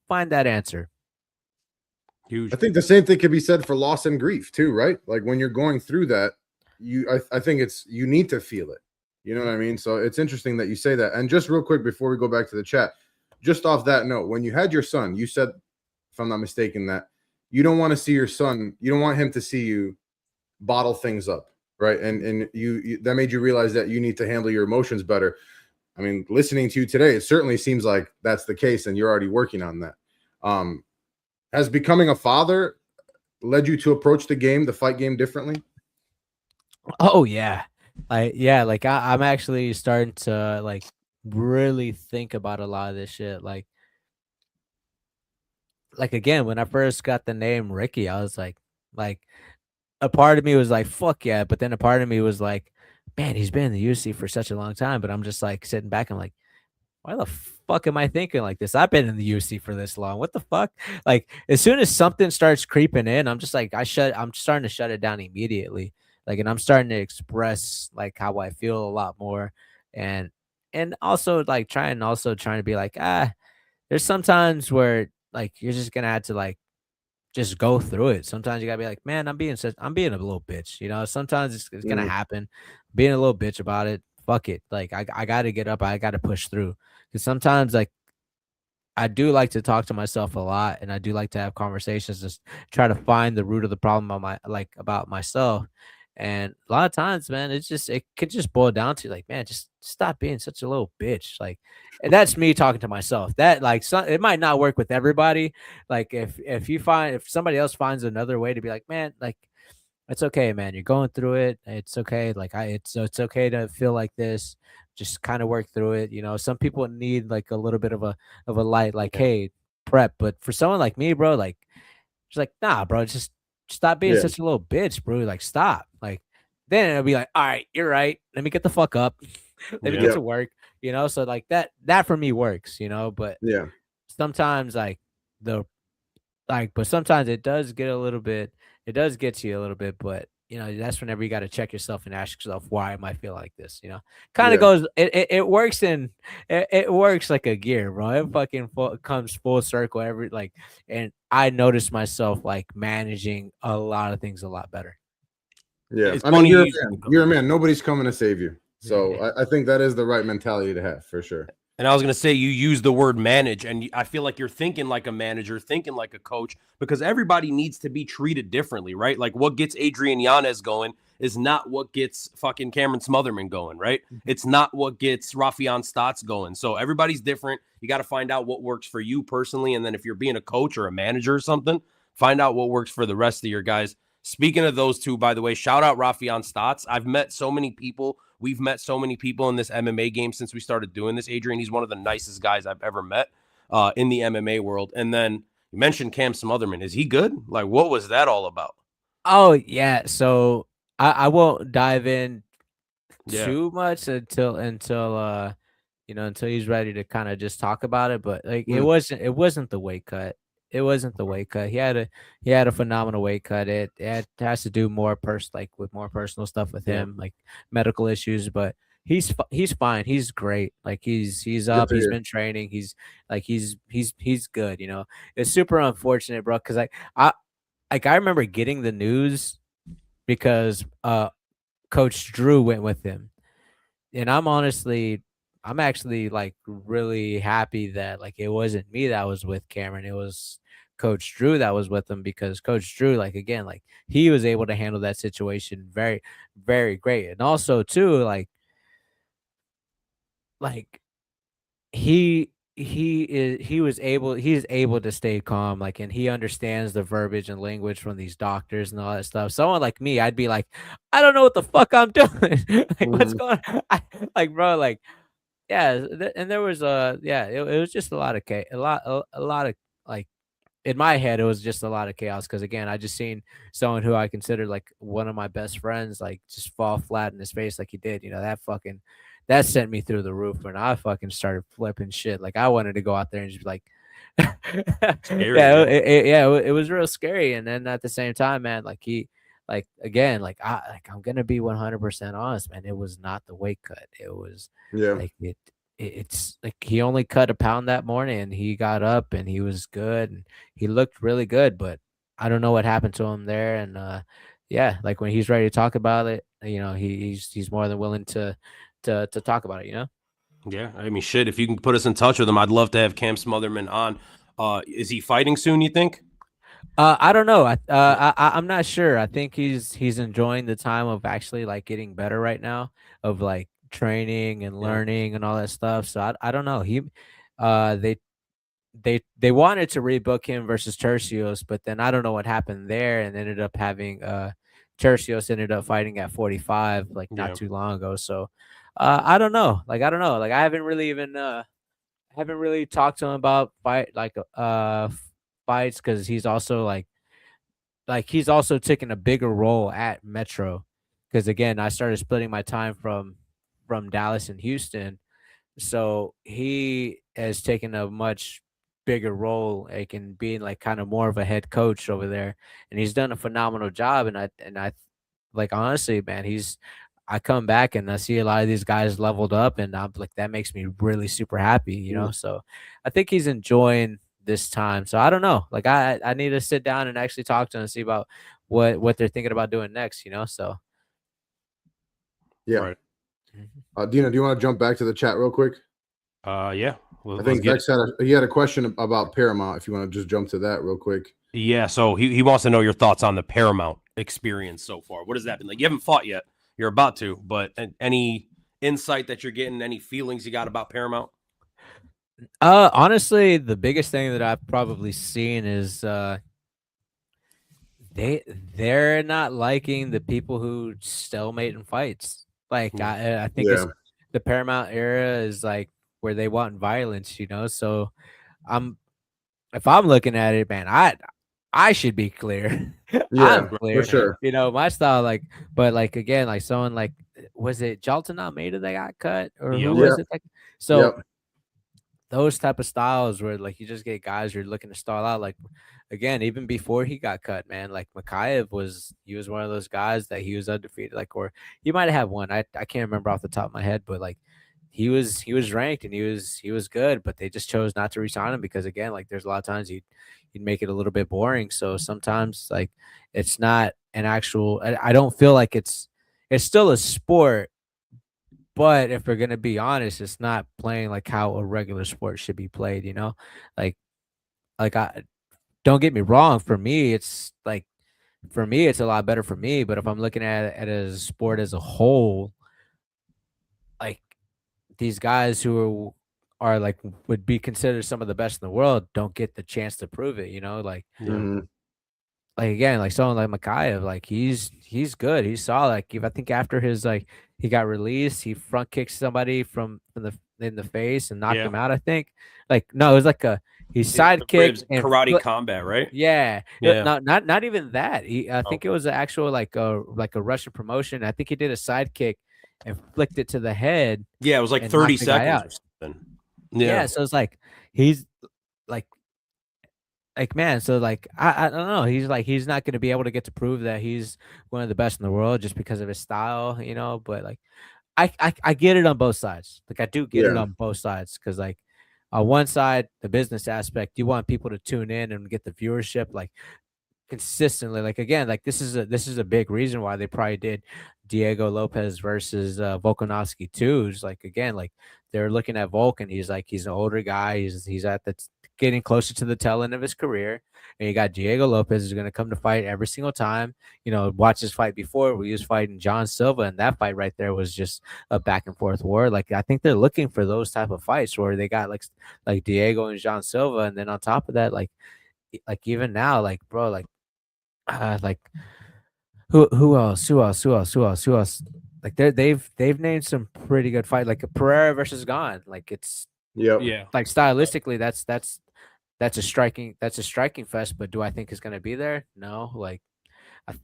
find that answer. Huge. I think the same thing could be said for loss and grief too, right? Like when you're going through that, I think you need to feel it. You know what I mean? So it's interesting that you say that. And just real quick before we go back to the chat, just off that note, when you had your son, you said, if I'm not mistaken, that you don't want to see your son, you don't want him to see you bottle things up, right? And you that made you realize that you need to handle your emotions better. I mean, listening to you today, it certainly seems like that's the case, and you're already working on that. Has becoming a father led you to approach the fight game differently? Oh yeah. Like I'm actually starting to like really think about a lot of this shit. Like again, when I first got the name Ricky, I was like a part of me was like, fuck yeah. But then a part of me was like, man, he's been in the UFC for such a long time. But I'm just like sitting back. I'm like, why the fuck am I thinking like this? I've been in the UFC for this long. What the fuck? Like as soon as something starts creeping in, I'm just like, I'm starting to shut it down immediately. Like, and I'm starting to express like how I feel a lot more. And also like trying to be like, there's sometimes where like you're just gonna have to like just go through it. Sometimes you gotta be like, man, I'm being a little bitch, you know. Sometimes it's gonna Mm, happen. Being a little bitch about it. Fuck it. Like I gotta get up. I gotta push through. Because sometimes like I do like to talk to myself a lot, and I do like to have conversations, just try to find the root of the problem on about myself. And a lot of times, man, it could just boil down to like, man, just stop being such a little bitch. Like, and that's me talking to myself. That like it might not work with everybody. Like if somebody else finds another way to be like, man, like it's okay, man. You're going through it. It's okay. Like it's okay to feel like this. Just kind of work through it. You know, some people need like a little bit of a light, like, Yeah. hey, prep. But for someone like me, bro, like it's like, nah, bro, just stop being yeah, such a little bitch, bro. Like, stop. Like, then it'll be like, all right, you're right. Let me get the fuck up. Let me Yeah. get yeah, to work. You know, so like that for me works, you know, but yeah, sometimes the but sometimes it does get to you a little bit, but you know, that's whenever you got to check yourself and ask yourself, why am I feel like this? You know, kind of yeah. goes, it works it works like a gear, bro. It fucking comes full circle and I noticed myself like managing a lot of things a lot better. Yeah. It's I mean, funny you're you a use man. You're a man. Nobody's coming to save you. So Yeah. I think that is the right mentality to have for sure. And I was going to say, you use the word manage, and I feel like you're thinking like a manager, thinking like a coach, because everybody needs to be treated differently, right? Like what gets Adrian Yanez going is not what gets fucking Cameron Smotherman going, right? It's not what gets Rafian Stotts going. So everybody's different. You got to find out what works for you personally. And then if you're being a coach or a manager or something, find out what works for the rest of your guys. Speaking of those two, by the way, shout out Rafian Stotts. I've met so many people. We've met so many people in this MMA game since we started doing this. Adrian, he's one of the nicest guys I've ever met in the MMA world. And then you mentioned Cam Smotherman. Is he good? Like, what was that all about? Oh yeah. So I won't dive in Yeah. too much until you know, until he's ready to kind of just talk about it. But like Mm, it wasn't the weight cut. It wasn't the weight cut. He had a phenomenal weight cut. It has to do more with more personal stuff with Yeah. him, like medical issues. But he's fine. He's great. Like he's good up. to He's hear. been training. He's good. You know, it's super unfortunate, bro. Because I remember getting the news because Coach Drew went with him, and I'm actually like really happy that like it wasn't me that was with Cameron. It was Coach Drew that was with him, because Coach Drew, like again, like he was able to handle that situation very, very great. And also too, like he he's able to stay calm, like, and he understands the verbiage and language from these doctors and all that stuff. Someone like me, I'd be like, I don't know what the fuck I'm doing. Like, what's Mhm. going on? Like, bro, like, yeah, and there was it was just a lot of a lot of like in my head, it was just a lot of chaos because again, I just seen someone who I considered like one of my best friends like just fall flat in his face like he did. You know, that sent me through the roof when I fucking started flipping shit. Like I wanted to go out there and just be like, Scary, yeah, yeah. it was real scary. And then at the same time, man, like like again, I'm gonna be 100% honest, man. It was not the weight cut. It was Yeah. like it's like he only cut a pound that morning and he got up and he was good and he looked really good, but I don't know what happened to him there. And yeah, like when he's ready to talk about it, you know, he's more than willing to talk about it, you know? Yeah, I mean, shit. If you can put us in touch with him, I'd love to have Cam Smotherman on. Is he fighting soon? You think? I don't know. Yeah, I'm not sure. I think he's enjoying the time of actually like getting better right now, of like training and yeah, learning and all that stuff. So I don't know. Uh, they they wanted to rebook him versus Tercios, but then I don't know what happened there, and ended up having Tercios ended up fighting at 45 like not yeah. too long ago. So I don't know. Like I don't know. Like I haven't really even haven't really talked to him about fights because he's also like he's also taken a bigger role at Metro because again I started splitting my time from Dallas and Houston, so he has taken a much bigger role, like in being like kind of more of a head coach over there, and he's done a phenomenal job. And I like honestly, man, I come back and I see a lot of these guys leveled up, and I'm like that makes me really super happy, you Mm. know. So I think he's enjoying this time. So I don't know, like I need to sit down and actually talk to him and see about what they're thinking about doing next, you know. So Yeah. Right. mhm. Dina, do you want to jump back to the chat real quick? Yeah. I Let's think get it. Vex had a question about Paramount. If you want to just jump to that real quick. Yeah. So he wants to know your thoughts on the Paramount experience so far. What has that been like? You haven't fought yet. You're about to, but any insight that you're getting, any feelings you got about Paramount? Honestly, the biggest thing that I've probably seen is they they're not liking the people who stalemate in fights. Like Yeah. I think it's Yeah. the Paramount era is like where they want violence, you know. So I'm if I'm looking at it, man, I should be clear. I'm Yeah, for clear. sure. You know, my style, like, but like again, like someone like was it Jalton Almeida that got cut, or who Yep. Yeah. was it? So Yep. those type of styles where like you just get guys who are looking to stall out. Like again, even before he got cut, man, like Makayev he was one of those guys that he was undefeated, like, or he might have one. I can't remember off the top of my head, but like he was ranked and he was good, but they just chose not to resign him because again, like there's a lot of times he'd make it a little bit boring. So sometimes like it's not an actual I don't feel like it's still a sport, but if we're gonna be honest, it's not playing like how a regular sport should be played, you know? Like I don't get me wrong, for me it's a lot better for me, but if I'm looking at it as a sport as a whole, like these guys who are like would be considered some of the best in the world don't get the chance to prove it, you know? Yeah. Hmm. Like again, like someone like Makayev, like he's good. He's solid. Like if I think after his like he got released, he front kicked somebody from the in the face and knocked Yeah. him out. I think. Like no, it was like he The side kicked ribs, and karate combat, right? yeah, Yeah. not even that. I Oh. think it was an actual like a Russian promotion. I think he did a side kick and flicked it to the head Yeah. It was like and 30 knocked the guy seconds out. or something. Yeah, Yeah. so it's like he's like man, so like I don't know. He's like he's not gonna be able to get to prove that he's one of the best in the world just because of his style, you know. But like I get it on both sides. Like I do get it Yeah. on both sides because like on one side, the business aspect, you want people to tune in and get the viewership. Like consistently. Like again, like this is a big reason why they probably did Diego Lopez versus Volkanovski too. Is like again, like they're looking at Volk and he's an older guy. He's at the getting closer to the tail end of his career. And you got Diego Lopez who's going to come to fight every single time. You know, watch his fight before we was fighting John Silva, and that fight right there was just a back and forth war. Like I think they're looking for those type of fights where they got like Diego and John Silva, and then on top of that, like even now, like bro, like who else? Like they've named some pretty good fight, like a Pereira versus Gane. Like it's Yep. Yeah. like stylistically, that's a striking fest. But do I think it's gonna be there? No. Like I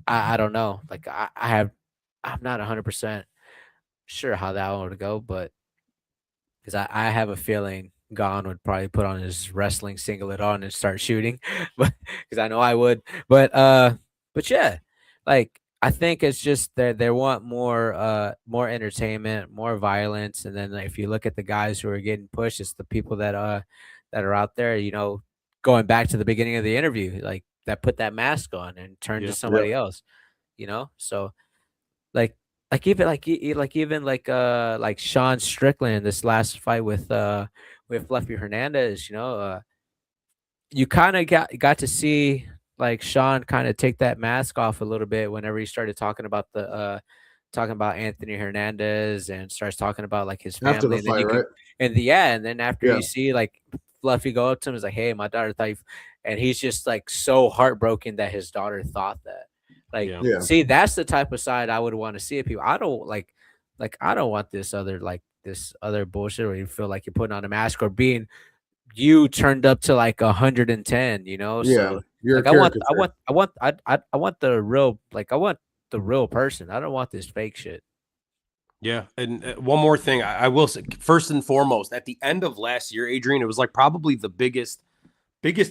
I don't know. Like I'm not 100% sure how that one would go, but because I have a feeling Gon would probably put on his wrestling singlet on and start shooting, but because I know I would. But yeah, like I think it's just that they want more entertainment, more violence, and then like, if you look at the guys who are getting pushed, it's the people that are out there, you know, going back to the beginning of the interview, like that put that mask on and turned to Yeah. somebody else, you know. So like like Sean Strickland in this last fight with Fluffy Hernandez, you know, you kind of got to see like Sean kind of take that mask off a little bit whenever he started talking about Anthony Hernandez and starts talking about like his After family, the and then fight, you can right? and then after Yeah. you see like Fluffy go up to him, is like, hey, my daughter thought and he's just like so heartbroken that his daughter thought that. Like, Yeah. Yeah. see, that's the type of side I would want to see of people. I don't like I don't want this other bullshit where you feel like you're putting on a mask or being you turned up to like 110, you know? Yeah. So You're a like caricature. I want the real I want the real person. I don't want this fake shit. Yeah, and one more thing, I will say, first and foremost, at the end of last year, Adrian, it was like probably the biggest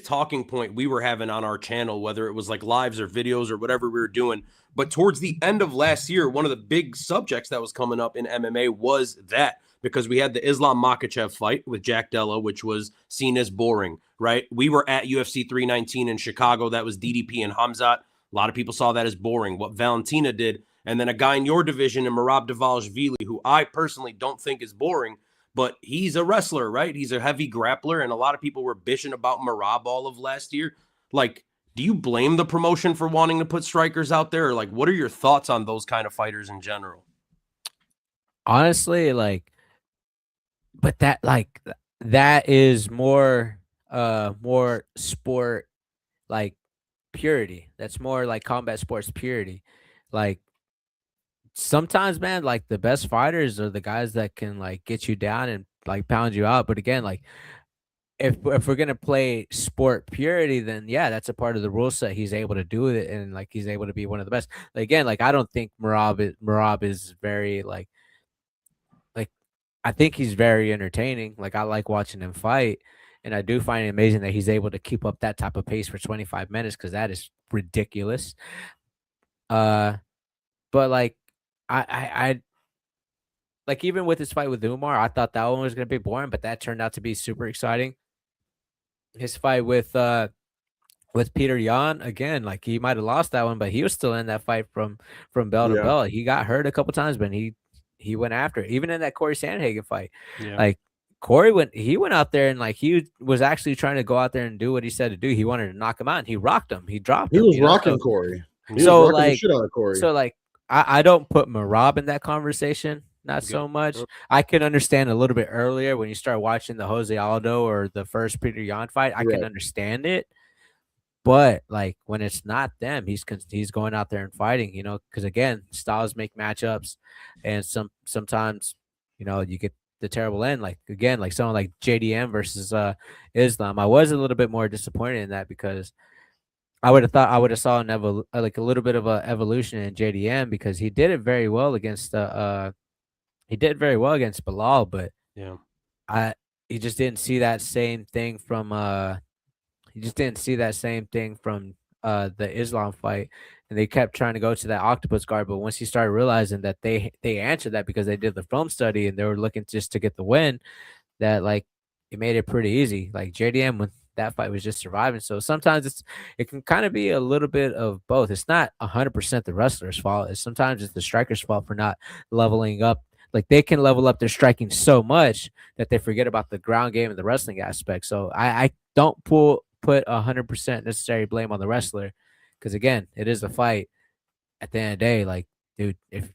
talking point we were having on our channel, whether it was like lives or videos or whatever we were doing. But towards the end of last year, one of the big subjects that was coming up in MMA was that, because we had the Islam Makhachev fight with Jack Della, which was seen as boring, right? We were at UFC 319 in Chicago. That was DDP and Hamzat. A lot of people saw that as boring. What Valentina did, and then a guy in your division, in Merab Devalishvili, who I personally don't think is boring, but he's a wrestler, right? He's a heavy grappler, and a lot of people were bitching about Merab all of last year. Like, do you blame the promotion for wanting to put strikers out there, or like, what are your thoughts on those kind of fighters in general? Honestly, but that is more sport like purity. That's more like combat sports purity. Like sometimes, man, like the best fighters are the guys that can like get you down and like pound you out. But again, like if we're gonna play sport purity, then yeah, that's a part of the rule set. He's able to do it, and like he's able to be one of the best. Like, again, like I don't think Marab is very like I think he's very entertaining. Like I like watching him fight, and I do find it amazing that he's able to keep up that type of pace for 25 minutes because that is ridiculous. Uh, but like I like even with his fight with Umar, I thought that one was gonna be boring, but that turned out to be super exciting. His fight with Peter Yan, again, like he might have lost that one, but he was still in that fight from bell to Yeah. bell. He got hurt a couple times, but he went after it. Even in that Corey Sandhagen fight, Yeah. like he went out there and like he was actually trying to go out there and do what he said to do. He wanted to knock him out, and he rocked him. He dropped He him. was You know? rocking Corey. He was So rocking the like shit out of Corey. so like I don't put Marab in that conversation. Not so much. I can understand a little bit earlier when you start watching the Jose Aldo or the first Peter Yan fight. I can Right. understand it. But like when it's not them, he's going out there and fighting, you know, because again, styles make matchups, and sometimes, you know, you get the terrible end. Like again, like someone like JDM versus Islam. I was a little bit more disappointed in that because I would have thought I would have saw like a little bit of a evolution in JDM because he did it very well against he did very well against Bilal, but Yeah. I he just didn't see that same thing from he just didn't see that same thing from the Islam fight, and they kept trying to go to that octopus guard. But once he started realizing that they answered that because they did the film study and they were looking just to get the win, that like it made it pretty easy. Like JDM that fight was just surviving. So sometimes it can kind of be a little bit of both. It's not 100% the wrestler's fault. Sometimes it's the striker's fault for not leveling up. Like they can level up their striking so much that they forget about the ground game and the wrestling aspect. So I don't put 100% necessary blame on the wrestler, because again, it is a fight. At the end of the day, like, dude, if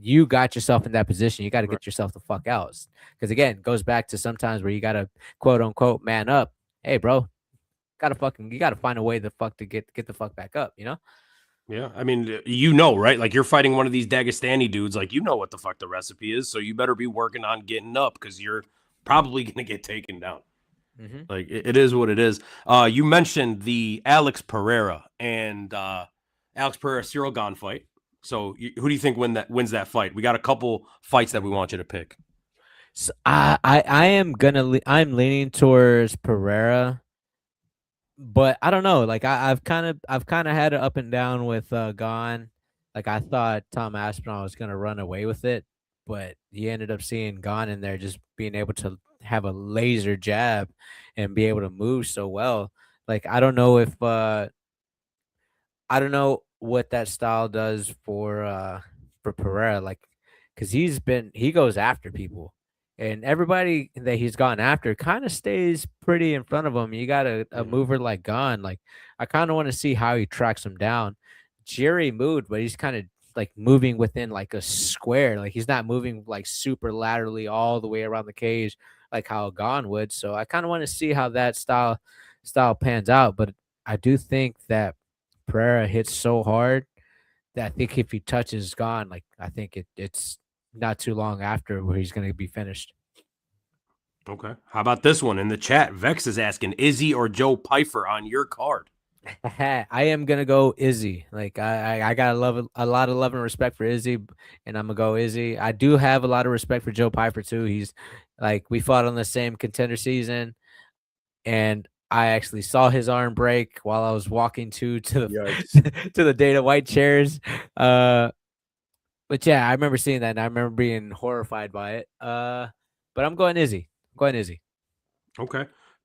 you got yourself in that position, you got to get yourself the fuck out. Because again, it goes back to sometimes where you got to quote unquote man up. Hey, bro, you gotta find a way to get the fuck back up, you know? Yeah, I mean, right? Like you're fighting one of these Dagestani dudes, like what the fuck the recipe is, so you better be working on getting up because you're probably gonna get taken down. Like it is what it is. You mentioned the Alex Pereira and Alex Pereira Cyril Gane fight. So who do you think wins that fight? We got a couple fights that we want you to pick. So I'm leaning towards Pereira, but I don't know. Like I've kind of had it up and down with Gane. Like I thought Tom Aspinall was gonna run away with it, but he ended up seeing Gane in there just being able to have a laser jab and be able to move so well. Like I don't know what that style does for Pereira, like, because he goes after people, and everybody that he's gone after kind of stays pretty in front of him. You got a mover like Gane, like I kind of want to see how he tracks him down. Jerry moved, but he's kind of like moving within like a square, like he's not moving like super laterally all the way around the cage like how Gane would. So I kind of want to see how that style pans out, but I do think that Pereira hits so hard that I think if he touches Gane, like I think it's not too long after where he's going to be finished. Okay. How about this one in the chat? Vex is asking Izzy or Joe Pyfer on your card. I am gonna go Izzy. Like I got a lot of love and respect for Izzy, and I'm gonna go Izzy. I do have a lot of respect for Joe Pyfer too. He's like we fought on the same contender season, and I actually saw his arm break while I was walking to the to the Dana White chairs. But yeah, I remember seeing that, and I remember being horrified by it. But I'm going Izzy. Okay.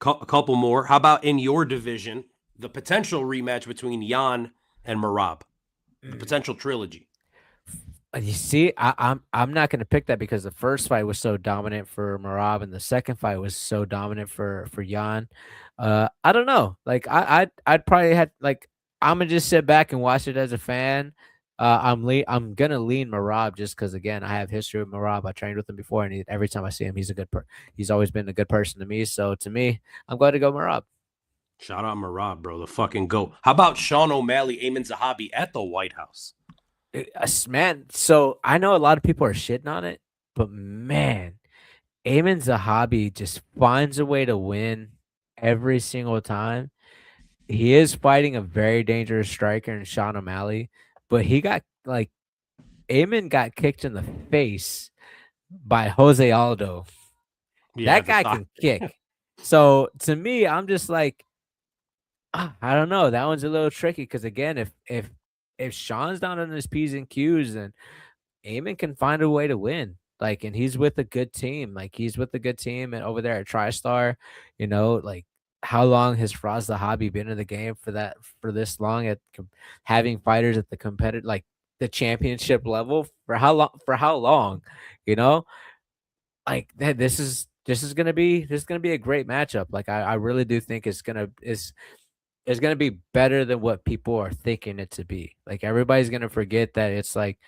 A couple more. How about in your division, the potential rematch between Yan and Merab, the potential trilogy? You see, I'm not going to pick that because the first fight was so dominant for Merab, and the second fight was so dominant for Yan. I don't know. Like I'd probably had like I'm gonna just sit back and watch it as a fan. I'm gonna lean Merab just because again I have history with Merab. I trained with him before, and every time I see him, he's always been a good person to me. So to me, I'm going to go Merab. Shout out Merab, bro, the fucking GOAT. How about Sean O'Malley, Ayman Zahabi at the White House? Man, so I know a lot of people are shitting on it, but man, Ayman Zahabi just finds a way to win every single time. He is fighting a very dangerous striker in Sean O'Malley, but Ayman got kicked in the face by Jose Aldo. Yeah, that guy can kick. So to me, I'm just like, I don't know. That one's a little tricky because again, if Sean's down on his P's and Q's, then Ayman can find a way to win. Like, and he's with a good team. Like, he's with a good team and over there at TriStar, like how long has Faraz Zahabi been in the game for this long at having fighters at the competitive, like the championship level for how long, you know, like that, this is going to be a great matchup. Like, I really do think it's going to be better than what people are thinking it to be. Like, everybody's going to forget that it's like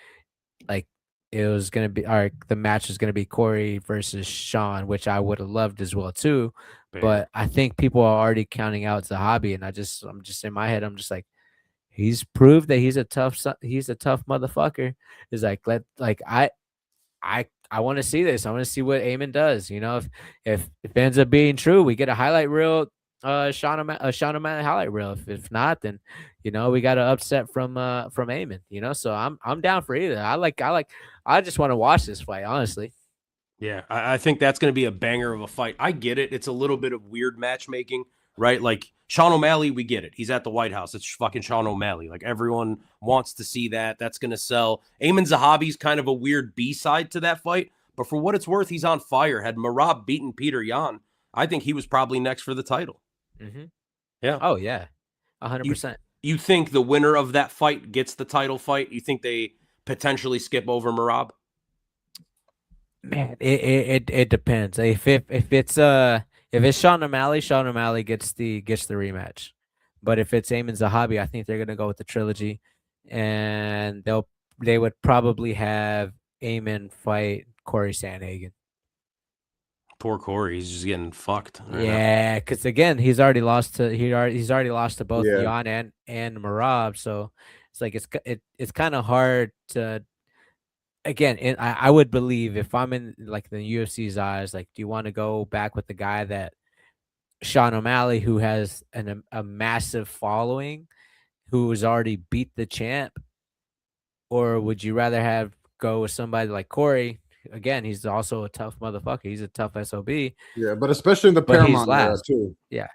it was going to be the match was going to be Corey versus Sean, which I would have loved as well too. But I think people are already counting out Zahabi, and I'm just in my head, I'm just like, he's proved that he's a tough motherfucker. Is like, I want to see this. I want to see what Ayman does. If it ends up being true, we get a highlight reel, Sean O'Malley highlight reel. If not, then we got an upset from Ayman. So I'm down for either. I just want to watch this fight, honestly. Yeah, I think that's going to be a banger of a fight. I get it. It's a little bit of weird matchmaking, right? Like Sean O'Malley, we get it. He's at the White House. It's fucking Sean O'Malley. Like, everyone wants to see that. That's going to sell. Ayman Zahabi's kind of a weird B-side to that fight, but for what it's worth, he's on fire. Had Merab beaten Peter Yan, I think he was probably next for the title. Mm-hmm. Yeah. Oh yeah, 100%. You think the winner of that fight gets the title fight? You think they potentially skip over Marab? Man, it depends. If it's Sean O'Malley gets the rematch. But if it's Amin Zahabi, I think they're gonna go with the trilogy, and they would probably have Amin fight Corey Sandhagen. Poor Corey, he's just getting fucked right now. Yeah, because again, he's already lost to both Yeah. Jan and Marab, so it's like it's kind of hard to again. I would believe if I'm in like the UFC's eyes, like, do you want to go back with the guy that Sean O'Malley, who has a massive following, who has already beat the champ, or would you rather have go with somebody like Corey? Again, he's also a tough motherfucker. He's a tough SOB, Yeah, but especially in the but he's Paramount era last. too. Yeah.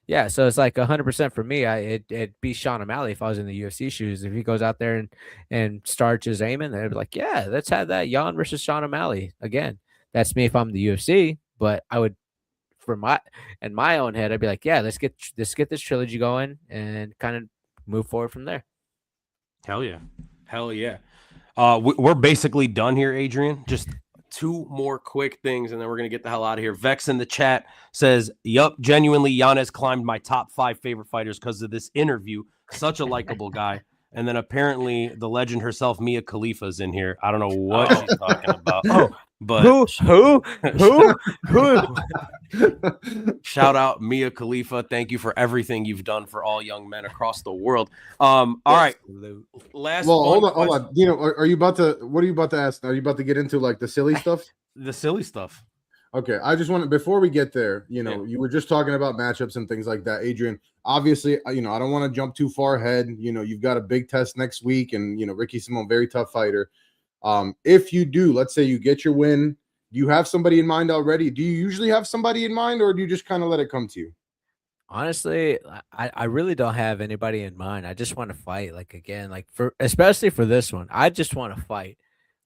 Yeah, so it's like 100% for me. It'd be Sean O'Malley if I was in the UFC shoes. If he goes out there and starches Amin, they'd be like, yeah, let's have that Jan versus Sean O'Malley again. That's me if I'm the UFC, but I would, for my own head, I'd be like, yeah, let's get this trilogy going and kind of move forward from there. Hell yeah, hell yeah. We're basically done here, Adrian. Just two more quick things, and then we're gonna get the hell out of here. Vex in the chat says, "Yup, genuinely, Yanez climbed my top 5 favorite fighters because of this interview. Such a likable guy." And then apparently the legend herself, Mia Khalifa's in here. I don't know what she's talking about. Oh, but who? Shout out Mia Khalifa. Thank you for everything you've done for all young men across the world. All right. Last Well, hold question. on. You know, are you about to? What are you about to ask? Are you about to get into like the silly stuff? The silly stuff. Okay, I just want to, before we get there, you know, you were just talking about matchups and things like that, Adrian. Obviously, you know, I don't want to jump too far ahead. You know, you've got a big test next week, and you know, Ricky Simon, very tough fighter. If you do, let's say you get your win, do you have somebody in mind already? Do you usually have somebody in mind, or do you just kind of let it come to you? Honestly, I really don't have anybody in mind. I just want to fight. Like again, like especially for this one, I just want to fight.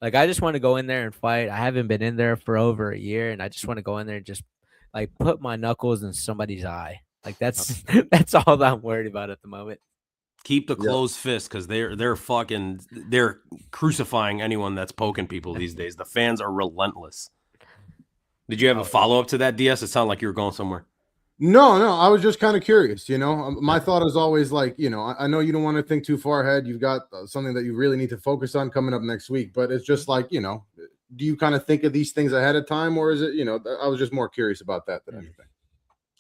Like I just want to go in there and fight. I haven't been in there for over a year, and I just want to go in there and just like put my knuckles in somebody's eye. Like that's that's all that I'm worried about at the moment. Keep the closed fist because they're crucifying anyone that's poking people these days. The fans are relentless. Did you have a follow-up to that, DS? It sounded like you were going somewhere. No, I was just kind of curious. You know, my thought is always like, you know, I know you don't want to think too far ahead. You've got something that you really need to focus on coming up next week, but it's just like, you know, do you kind of think of these things ahead of time, or is it, you know, I was just more curious about that than anything.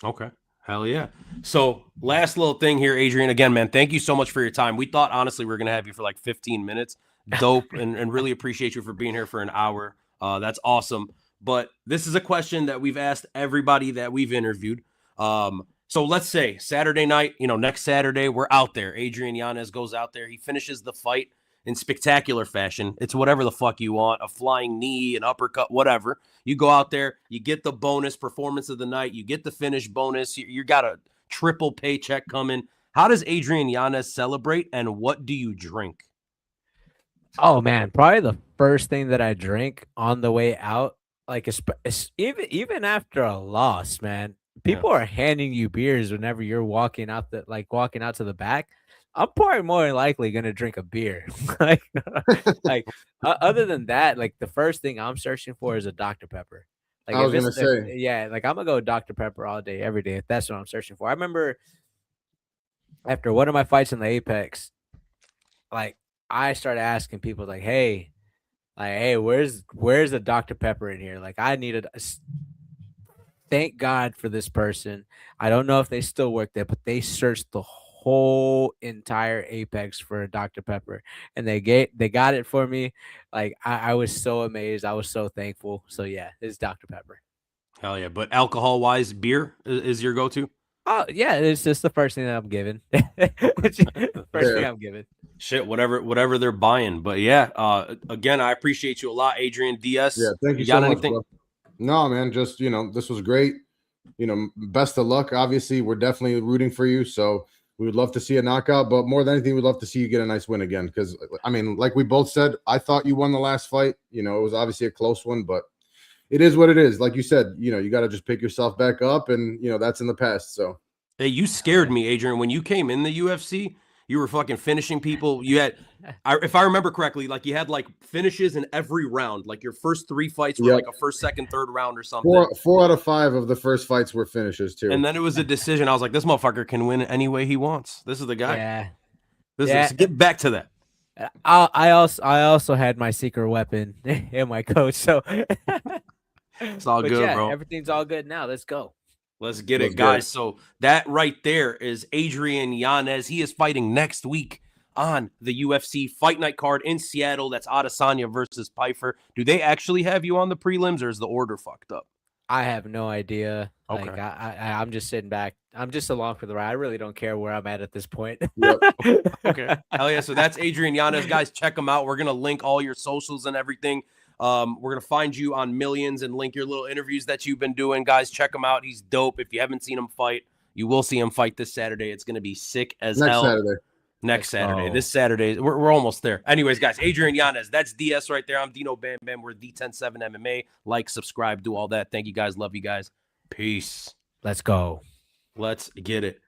Okay. Hell yeah. So last little thing here, Adrian, again, man, thank you so much for your time. We thought, honestly, we were going to have you for like 15 minutes. Dope. and really appreciate you for being here for an hour. That's awesome. But this is a question that we've asked everybody that we've interviewed. So let's say Saturday night, you know, next Saturday, we're out there. Adrian Yanez goes out there. He finishes the fight in spectacular fashion. It's whatever the fuck you want, a flying knee, an uppercut, whatever. You go out there, you get the bonus performance of the night, you get the finish bonus, you got a triple paycheck coming. How does Adrian Yanez celebrate, and what do you drink? Oh man, probably the first thing that I drink on the way out, like even after a loss, man. People are handing you beers whenever you're walking out to the back. I'm probably more than likely gonna drink a beer. like, other than that, like the first thing I'm searching for is a Dr. Pepper. Like I was gonna say, yeah, like I'm gonna go Dr. Pepper all day, every day. If that's what I'm searching for. I remember after one of my fights in the Apex, like I started asking people like, hey, where's the Dr. Pepper in here? Like I needed. Thank God for this person. I don't know if they still work there, but they searched the whole entire Apex for a Dr. Pepper, and they got it for me. Like I was so amazed. I was so thankful. So yeah, it's Dr. Pepper. Hell yeah. But alcohol wise, beer is your go-to? Oh yeah, it's just the first thing that I'm given. The first thing I'm given. Shit, whatever they're buying. But yeah, again, I appreciate you a lot, Adrian. DS. Yeah, thank you got so anything? much, bro. No, man, just, you know, this was great. You know, best of luck. Obviously, we're definitely rooting for you. So we would love to see a knockout, but more than anything, we'd love to see you get a nice win again. Because, I mean, like we both said, I thought you won the last fight. You know, it was obviously a close one, but it is what it is. Like you said, you know, you got to just pick yourself back up, and, you know, that's in the past. So Hey, you scared me, Adrian. When you came in the UFC, you were fucking finishing people. You had, if I remember correctly, like you had like finishes in every round. Like your first 3 fights were like a first, second, third round or something. Four out of 5 of the first fights were finishes too. And then it was a decision. I was like, this motherfucker can win any way he wants. This is the guy. Yeah. Get back to that. I also had my secret weapon in my coach, so it's all good, bro. Everything's all good now. Let's go. Let's get it, guys. So that right there is Adrian Yanez. He is fighting next week on the UFC Fight Night card in Seattle. That's Adesanya versus Pyfer. Do they actually have you on the prelims, or is the order fucked up? I have no idea. Okay. Like I'm just sitting back. I'm just along for the ride. I really don't care where I'm at this point. Yep. Okay. Hell yeah. So that's Adrian Yanez. Guys, check him out. We're going to link all your socials and everything. We're going to find you on Millions and link your little interviews that you've been doing. Guys, check him out. He's dope. If you haven't seen him fight, you will see him fight this Saturday. It's going to be sick as hell. Next Saturday. This Saturday. We're almost there. Anyways, guys, Adrian Yanez. That's DS right there. I'm Dino Bam Bam. We're D107 MMA. Like, subscribe, do all that. Thank you guys. Love you guys. Peace. Let's go. Let's get it.